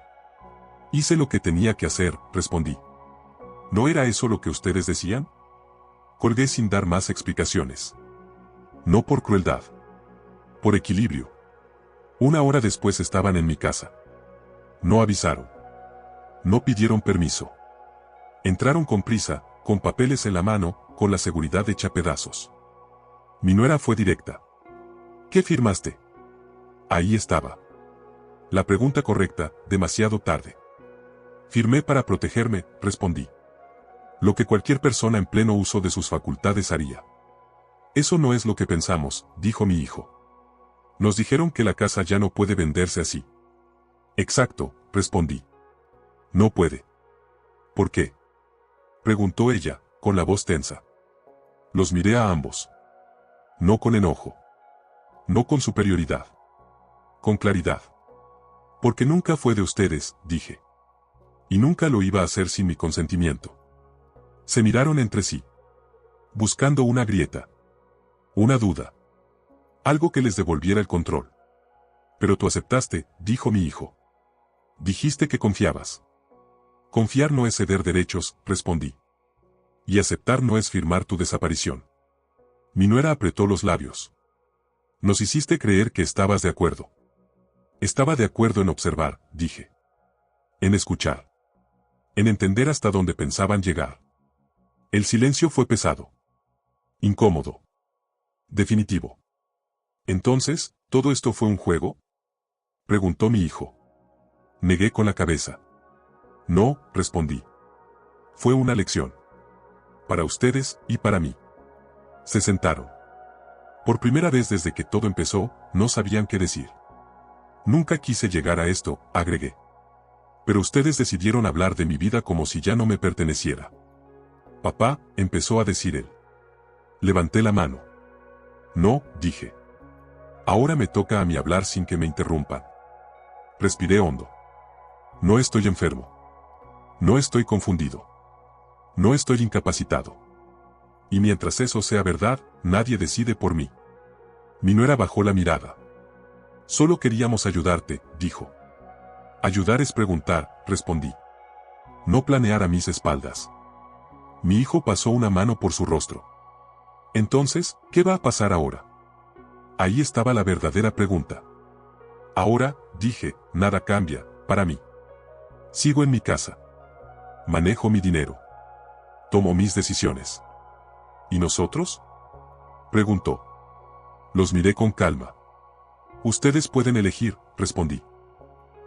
Hice lo que tenía que hacer, respondí. ¿No era eso lo que ustedes decían? Colgué sin dar más explicaciones. No por crueldad. Por equilibrio. Una hora después estaban en mi casa. No avisaron. No pidieron permiso. Entraron con prisa, con papeles en la mano, con la seguridad hecha pedazos. Mi nuera fue directa. ¿Qué firmaste? Ahí estaba. La pregunta correcta, demasiado tarde. Firmé para protegerme, respondí. Lo que cualquier persona en pleno uso de sus facultades haría. Eso no es lo que pensamos, dijo mi hijo. Nos dijeron que la casa ya no puede venderse así. Exacto, respondí. No puede. ¿Por qué? Preguntó ella, con la voz tensa. Los miré a ambos. No con enojo. No con superioridad. Con claridad. Porque nunca fue de ustedes, dije. Y nunca lo iba a hacer sin mi consentimiento. Se miraron entre sí. Buscando una grieta. Una duda. Algo que les devolviera el control. Pero tú aceptaste, dijo mi hijo. Dijiste que confiabas. Confiar no es ceder derechos, respondí. Y aceptar no es firmar tu desaparición. Mi nuera apretó los labios. Nos hiciste creer que estabas de acuerdo. Estaba de acuerdo en observar, dije. En escuchar. En entender hasta dónde pensaban llegar. El silencio fue pesado. Incómodo. Definitivo. Entonces, ¿todo esto fue un juego? Preguntó mi hijo. Negué con la cabeza. No, respondí. Fue una lección. Para ustedes y para mí. Se sentaron. Por primera vez desde que todo empezó, no sabían qué decir. Nunca quise llegar a esto, agregué. Pero ustedes decidieron hablar de mi vida como si ya no me perteneciera. Papá, empezó a decir él. Levanté la mano. No, dije. Ahora me toca a mí hablar sin que me interrumpan. Respiré hondo. No estoy enfermo. No estoy confundido. No estoy incapacitado. Y mientras eso sea verdad, nadie decide por mí. Mi nuera bajó la mirada. Solo queríamos ayudarte, dijo. Ayudar es preguntar, respondí. No planear a mis espaldas. Mi hijo pasó una mano por su rostro. Entonces, ¿qué va a pasar ahora? Ahí estaba la verdadera pregunta. Ahora, dije, nada cambia, para mí. Sigo en mi casa. Manejo mi dinero. Tomo mis decisiones. ¿Y nosotros? Preguntó. Los miré con calma. Ustedes pueden elegir, respondí.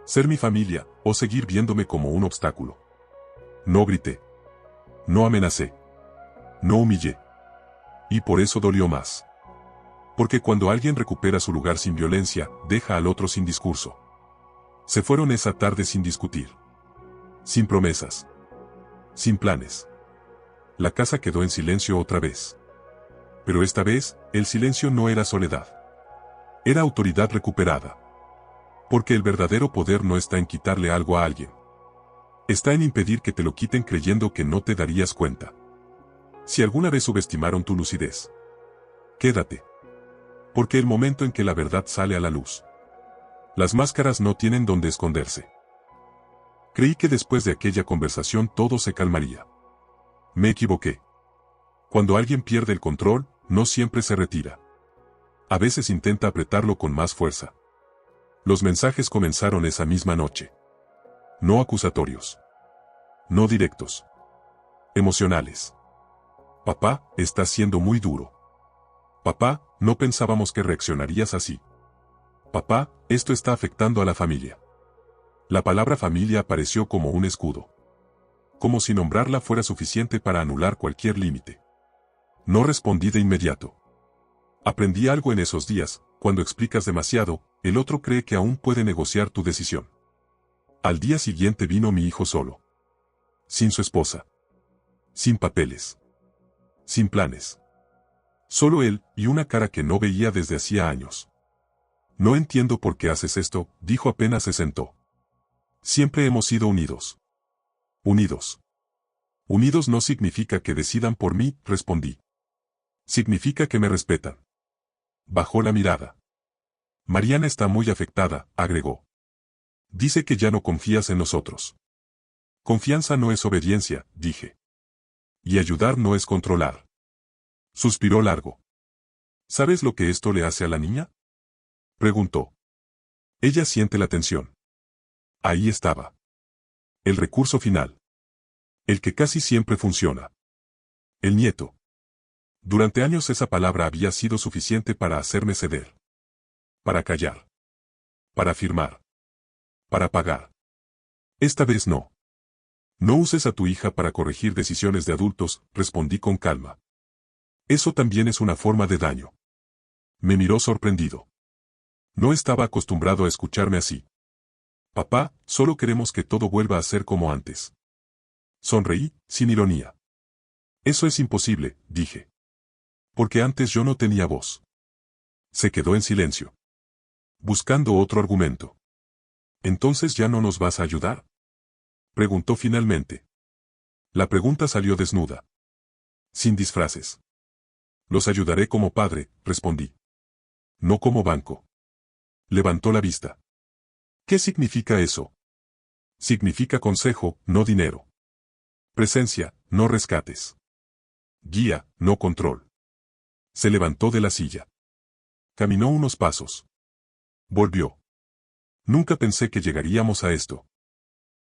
Ser mi familia, o seguir viéndome como un obstáculo. No grité. No amenacé. No humillé. Y por eso dolió más. Porque cuando alguien recupera su lugar sin violencia, deja al otro sin discurso. Se fueron esa tarde sin discutir. Sin promesas. Sin planes. La casa quedó en silencio otra vez. Pero esta vez, el silencio no era soledad. Era autoridad recuperada. Porque el verdadero poder no está en quitarle algo a alguien. Está en impedir que te lo quiten creyendo que no te darías cuenta. Si alguna vez subestimaron tu lucidez, quédate. Porque el momento en que la verdad sale a la luz, las máscaras no tienen dónde esconderse. Creí que después de aquella conversación todo se calmaría. Me equivoqué. Cuando alguien pierde el control, no siempre se retira. A veces intenta apretarlo con más fuerza. Los mensajes comenzaron esa misma noche. No acusatorios. No directos. Emocionales. Papá, estás siendo muy duro. Papá, no pensábamos que reaccionarías así. Papá, esto está afectando a la familia. La palabra familia apareció como un escudo. Como si nombrarla fuera suficiente para anular cualquier límite. No respondí de inmediato. Aprendí algo en esos días: cuando explicas demasiado, el otro cree que aún puede negociar tu decisión. Al día siguiente vino mi hijo solo. Sin su esposa. Sin papeles. Sin planes. Solo él, y una cara que no veía desde hacía años. No entiendo por qué haces esto, dijo apenas se sentó. Siempre hemos sido unidos. Unidos. Unidos no significa que decidan por mí, respondí. Significa que me respetan. Bajó la mirada. Mariana está muy afectada, agregó. Dice que ya no confías en nosotros. Confianza no es obediencia, dije. Y ayudar no es controlar. Suspiró largo. ¿Sabes lo que esto le hace a la niña? Preguntó. Ella siente la tensión. Ahí estaba. El recurso final. El que casi siempre funciona. El nieto. Durante años esa palabra había sido suficiente para hacerme ceder. Para callar. Para firmar. Para pagar. Esta vez no. No uses a tu hija para corregir decisiones de adultos, respondí con calma. Eso también es una forma de daño. Me miró sorprendido. No estaba acostumbrado a escucharme así. Papá, solo queremos que todo vuelva a ser como antes. Sonreí, sin ironía. Eso es imposible, dije. Porque antes yo no tenía voz. Se quedó en silencio. Buscando otro argumento. ¿Entonces ya no nos vas a ayudar? Preguntó finalmente. La pregunta salió desnuda. Sin disfraces. Los ayudaré como padre, respondí. No como banco. Levantó la vista. ¿Qué significa eso? Significa consejo, no dinero. Presencia, no rescates. Guía, no control. Se levantó de la silla. Caminó unos pasos. Volvió. Nunca pensé que llegaríamos a esto.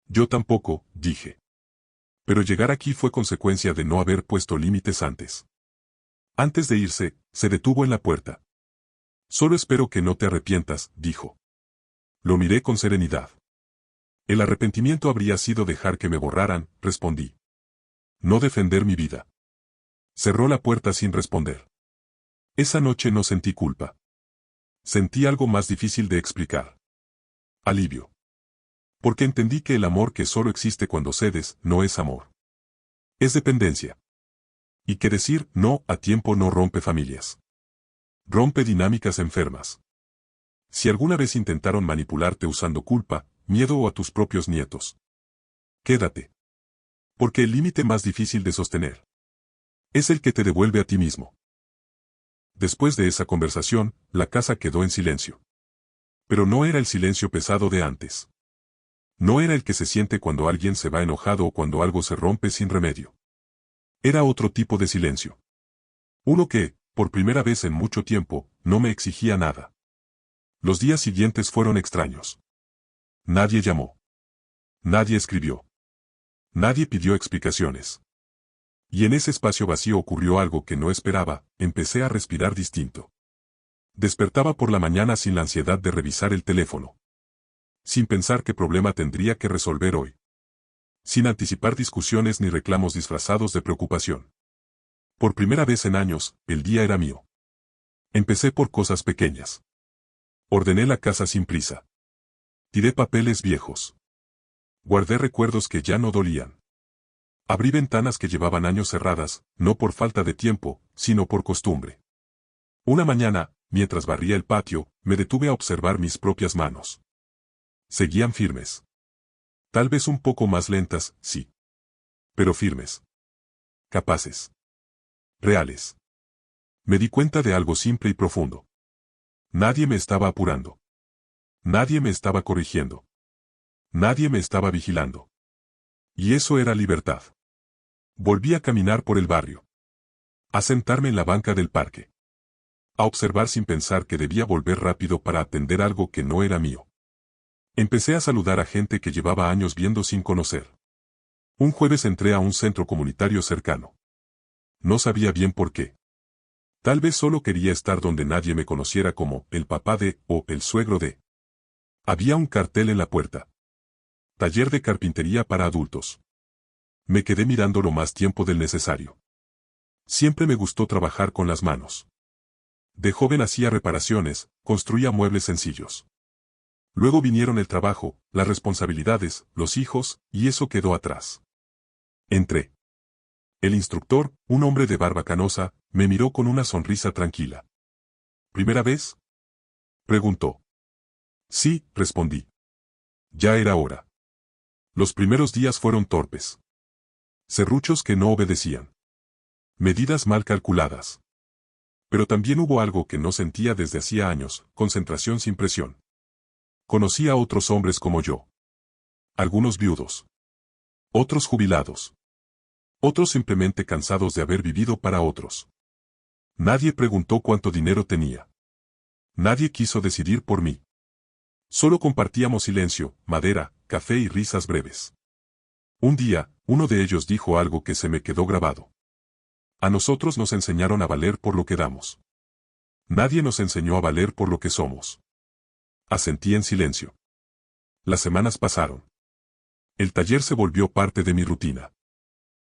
Yo tampoco, dije. Pero llegar aquí fue consecuencia de no haber puesto límites antes. Antes de irse, se detuvo en la puerta. Solo espero que no te arrepientas, dijo. Lo miré con serenidad. El arrepentimiento habría sido dejar que me borraran, respondí. No defender mi vida. Cerró la puerta sin responder. Esa noche no sentí culpa. Sentí algo más difícil de explicar. Alivio. Porque entendí que el amor que solo existe cuando cedes, no es amor. Es dependencia. Y que decir no a tiempo no rompe familias. Rompe dinámicas enfermas. Si alguna vez intentaron manipularte usando culpa, miedo o a tus propios nietos, quédate. Porque el límite más difícil de sostener es el que te devuelve a ti mismo. Después de esa conversación, la casa quedó en silencio. Pero no era el silencio pesado de antes. No era el que se siente cuando alguien se va enojado o cuando algo se rompe sin remedio. Era otro tipo de silencio. Uno que, por primera vez en mucho tiempo, no me exigía nada. Los días siguientes fueron extraños. Nadie llamó. Nadie escribió. Nadie pidió explicaciones. Y en ese espacio vacío ocurrió algo que no esperaba, empecé a respirar distinto. Despertaba por la mañana sin la ansiedad de revisar el teléfono. Sin pensar qué problema tendría que resolver hoy. Sin anticipar discusiones ni reclamos disfrazados de preocupación. Por primera vez en años, el día era mío. Empecé por cosas pequeñas. Ordené la casa sin prisa. Tiré papeles viejos. Guardé recuerdos que ya no dolían. Abrí ventanas que llevaban años cerradas, no por falta de tiempo, sino por costumbre. Una mañana, mientras barría el patio, me detuve a observar mis propias manos. Seguían firmes. Tal vez un poco más lentas, sí. Pero firmes. Capaces. Reales. Me di cuenta de algo simple y profundo. Nadie me estaba apurando. Nadie me estaba corrigiendo. Nadie me estaba vigilando. Y eso era libertad. Volví a caminar por el barrio. A sentarme en la banca del parque. A observar sin pensar que debía volver rápido para atender algo que no era mío. Empecé a saludar a gente que llevaba años viendo sin conocer. Un jueves entré a un centro comunitario cercano. No sabía bien por qué. Tal vez solo quería estar donde nadie me conociera como el papá de o el suegro de. Había un cartel en la puerta. Taller de carpintería para adultos. Me quedé mirándolo más tiempo del necesario. Siempre me gustó trabajar con las manos. De joven hacía reparaciones, construía muebles sencillos. Luego vinieron el trabajo, las responsabilidades, los hijos, y eso quedó atrás. Entré. El instructor, un hombre de barba canosa, Me miró con una sonrisa tranquila. ¿Primera vez? Preguntó. Sí, respondí. Ya era hora. Los primeros días fueron torpes. Serruchos que no obedecían. Medidas mal calculadas. Pero también hubo algo que no sentía desde hacía años, concentración sin presión. Conocí a otros hombres como yo. Algunos viudos. Otros jubilados. Otros simplemente cansados de haber vivido para otros. Nadie preguntó cuánto dinero tenía. Nadie quiso decidir por mí. Solo compartíamos silencio, madera, café y risas breves. Un día, uno de ellos dijo algo que se me quedó grabado. A nosotros nos enseñaron a valer por lo que damos. Nadie nos enseñó a valer por lo que somos. Asentí en silencio. Las semanas pasaron. El taller se volvió parte de mi rutina.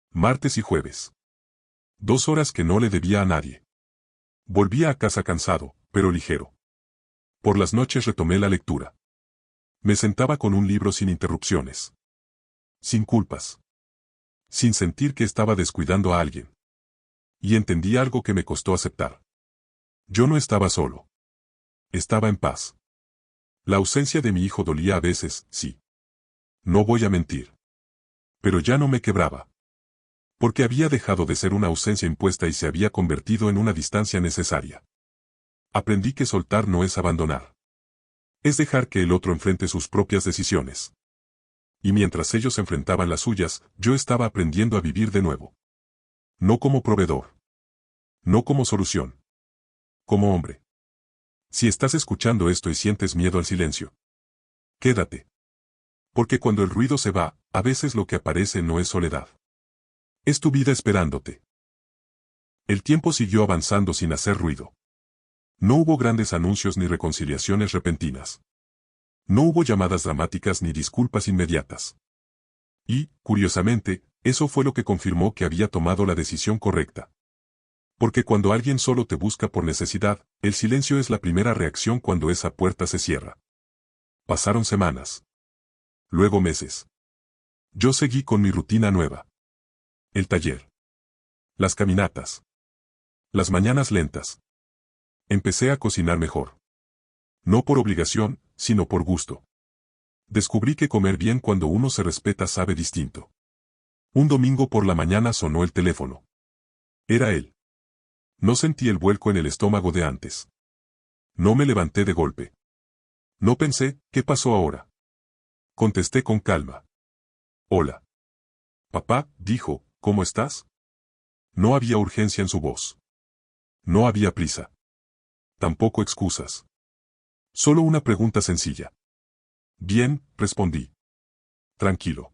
Martes y jueves. 2 horas que no le debía a nadie. Volvía a casa cansado, pero ligero. Por las noches retomé la lectura. Me sentaba con un libro sin interrupciones. Sin culpas. Sin sentir que estaba descuidando a alguien. Y entendí algo que me costó aceptar. Yo no estaba solo. Estaba en paz. La ausencia de mi hijo dolía a veces, sí. No voy a mentir. Pero ya no me quebraba. Porque había dejado de ser una ausencia impuesta y se había convertido en una distancia necesaria. Aprendí que soltar no es abandonar. Es dejar que el otro enfrente sus propias decisiones. Y mientras ellos enfrentaban las suyas, yo estaba aprendiendo a vivir de nuevo. No como proveedor. No como solución. Como hombre. Si estás escuchando esto y sientes miedo al silencio, quédate. Porque cuando el ruido se va, a veces lo que aparece no es soledad. Es tu vida esperándote. El tiempo siguió avanzando sin hacer ruido. No hubo grandes anuncios ni reconciliaciones repentinas. No hubo llamadas dramáticas ni disculpas inmediatas. Y, curiosamente, eso fue lo que confirmó que había tomado la decisión correcta. Porque cuando alguien solo te busca por necesidad, el silencio es la primera reacción cuando esa puerta se cierra. Pasaron semanas. Luego meses. Yo seguí con mi rutina nueva. El taller. Las caminatas. Las mañanas lentas. Empecé a cocinar mejor. No por obligación, sino por gusto. Descubrí que comer bien cuando uno se respeta sabe distinto. Un domingo por la mañana sonó el teléfono. Era él. No sentí el vuelco en el estómago de antes. No me levanté de golpe. No pensé, ¿qué pasó ahora? Contesté con calma. Hola. Papá, dijo, ¿cómo estás? No había urgencia en su voz. No había prisa. Tampoco excusas. Solo una pregunta sencilla. Bien, respondí. Tranquilo.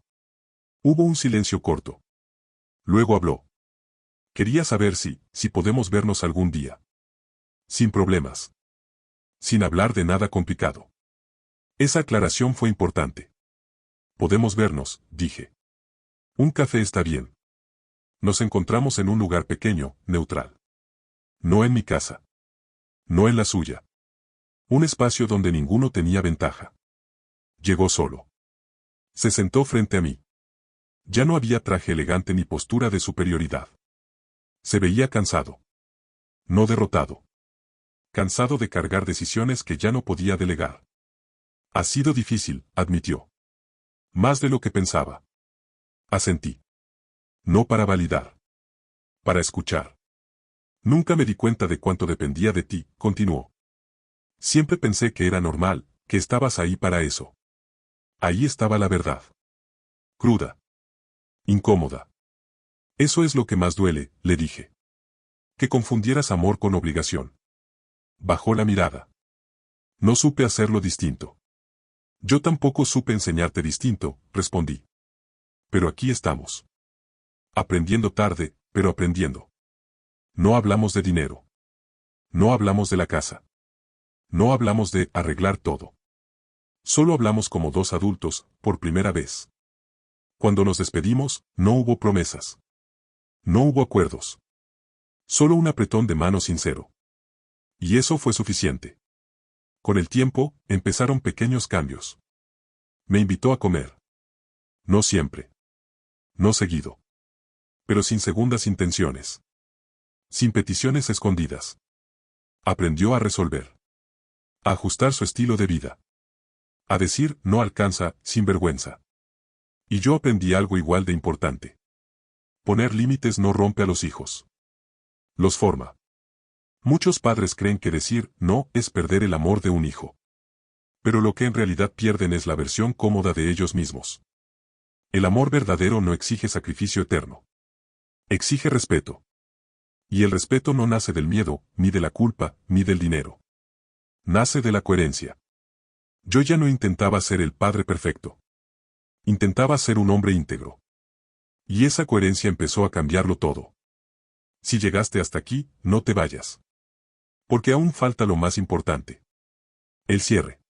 Hubo un silencio corto. Luego habló. Quería saber si podemos vernos algún día. Sin problemas. Sin hablar de nada complicado. Esa aclaración fue importante. Podemos vernos, dije. Un café está bien. Nos encontramos en un lugar pequeño, neutral. No en mi casa. No en la suya. Un espacio donde ninguno tenía ventaja. Llegó solo. Se sentó frente a mí. Ya no había traje elegante ni postura de superioridad. Se veía cansado. No derrotado. Cansado de cargar decisiones que ya no podía delegar. Ha sido difícil, admitió. Más de lo que pensaba. Asentí. No para validar. Para escuchar. Nunca me di cuenta de cuánto dependía de ti, continuó. Siempre pensé que era normal, que estabas ahí para eso. Ahí estaba la verdad. Cruda. Incómoda. Eso es lo que más duele, le dije. Que confundieras amor con obligación. Bajó la mirada. No supe hacerlo distinto. Yo tampoco supe enseñarte distinto, respondí. Pero aquí estamos. Aprendiendo tarde, pero aprendiendo. No hablamos de dinero. No hablamos de la casa. No hablamos de arreglar todo. Solo hablamos como dos adultos, por primera vez. Cuando nos despedimos, no hubo promesas. No hubo acuerdos. Solo un apretón de mano sincero. Y eso fue suficiente. Con el tiempo, empezaron pequeños cambios. Me invitó a comer. No siempre. No seguido. Pero sin segundas intenciones. Sin peticiones escondidas. Aprendió a resolver. A ajustar su estilo de vida. A decir, no alcanza, sin vergüenza. Y yo aprendí algo igual de importante. Poner límites no rompe a los hijos. Los forma. Muchos padres creen que decir no es perder el amor de un hijo. Pero lo que en realidad pierden es la versión cómoda de ellos mismos. El amor verdadero no exige sacrificio eterno. Exige respeto. Y el respeto no nace del miedo, ni de la culpa, ni del dinero. Nace de la coherencia. Yo ya no intentaba ser el padre perfecto. Intentaba ser un hombre íntegro. Y esa coherencia empezó a cambiarlo todo. Si llegaste hasta aquí, no te vayas. Porque aún falta lo más importante. El cierre.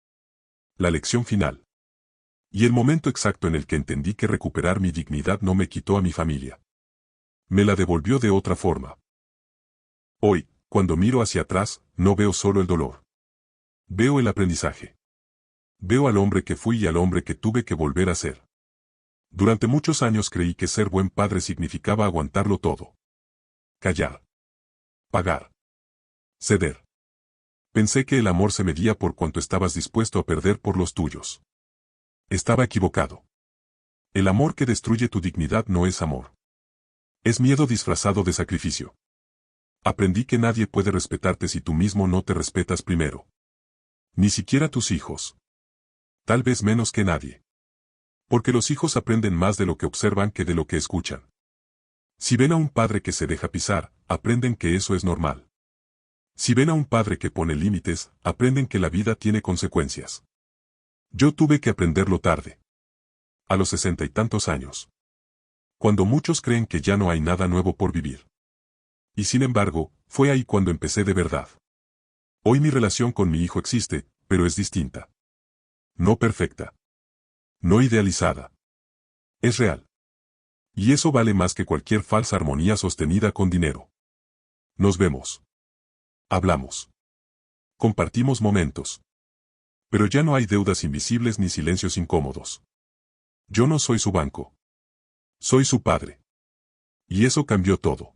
La lección final. Y el momento exacto en el que entendí que recuperar mi dignidad no me quitó a mi familia. Me la devolvió de otra forma. Hoy, cuando miro hacia atrás, no veo solo el dolor. Veo el aprendizaje. Veo al hombre que fui y al hombre que tuve que volver a ser. Durante muchos años creí que ser buen padre significaba aguantarlo todo. Callar. Pagar. Ceder. Pensé que el amor se medía por cuanto estabas dispuesto a perder por los tuyos. Estaba equivocado. El amor que destruye tu dignidad no es amor. Es miedo disfrazado de sacrificio. Aprendí que nadie puede respetarte si tú mismo no te respetas primero. Ni siquiera tus hijos. Tal vez menos que nadie. Porque los hijos aprenden más de lo que observan que de lo que escuchan. Si ven a un padre que se deja pisar, aprenden que eso es normal. Si ven a un padre que pone límites, aprenden que la vida tiene consecuencias. Yo tuve que aprenderlo tarde. A los 60 y tantos años. Cuando muchos creen que ya no hay nada nuevo por vivir. Y sin embargo, fue ahí cuando empecé de verdad. Hoy mi relación con mi hijo existe, pero es distinta. No perfecta. No idealizada. Es real. Y eso vale más que cualquier falsa armonía sostenida con dinero. Nos vemos. Hablamos. Compartimos momentos. Pero ya no hay deudas invisibles ni silencios incómodos. Yo no soy su banco. Soy su padre. Y eso cambió todo.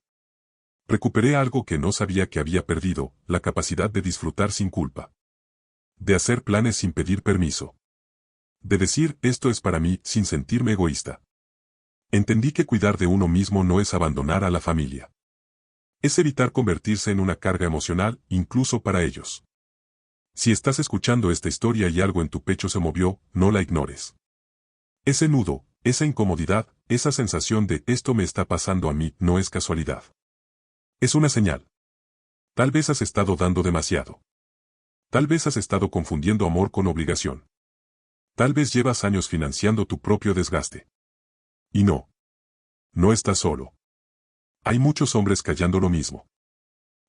Recuperé algo que no sabía que había perdido, la capacidad de disfrutar sin culpa. De hacer planes sin pedir permiso. De decir, esto es para mí, sin sentirme egoísta. Entendí que cuidar de uno mismo no es abandonar a la familia. Es evitar convertirse en una carga emocional, incluso para ellos. Si estás escuchando esta historia y algo en tu pecho se movió, no la ignores. Ese nudo, esa incomodidad, esa sensación de esto me está pasando a mí, no es casualidad. Es una señal. Tal vez has estado dando demasiado. Tal vez has estado confundiendo amor con obligación. Tal vez llevas años financiando tu propio desgaste. Y no. No estás solo. Hay muchos hombres callando lo mismo.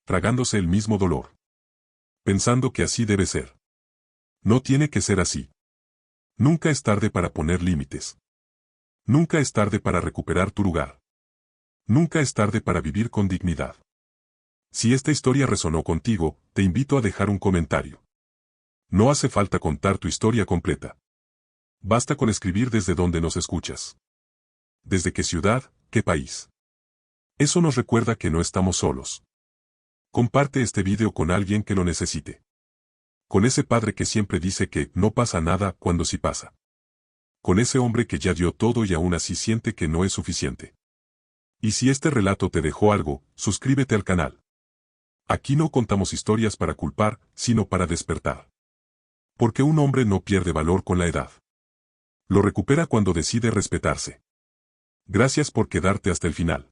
Tragándose el mismo dolor. Pensando que así debe ser. No tiene que ser así. Nunca es tarde para poner límites. Nunca es tarde para recuperar tu lugar. Nunca es tarde para vivir con dignidad. Si esta historia resonó contigo, te invito a dejar un comentario. No hace falta contar tu historia completa. Basta con escribir desde donde nos escuchas. ¿Desde qué ciudad, qué país? Eso nos recuerda que no estamos solos. Comparte este video con alguien que lo necesite. Con ese padre que siempre dice que no pasa nada cuando sí pasa. Con ese hombre que ya dio todo y aún así siente que no es suficiente. Y si este relato te dejó algo, suscríbete al canal. Aquí no contamos historias para culpar, sino para despertar. Porque un hombre no pierde valor con la edad. Lo recupera cuando decide respetarse. Gracias por quedarte hasta el final.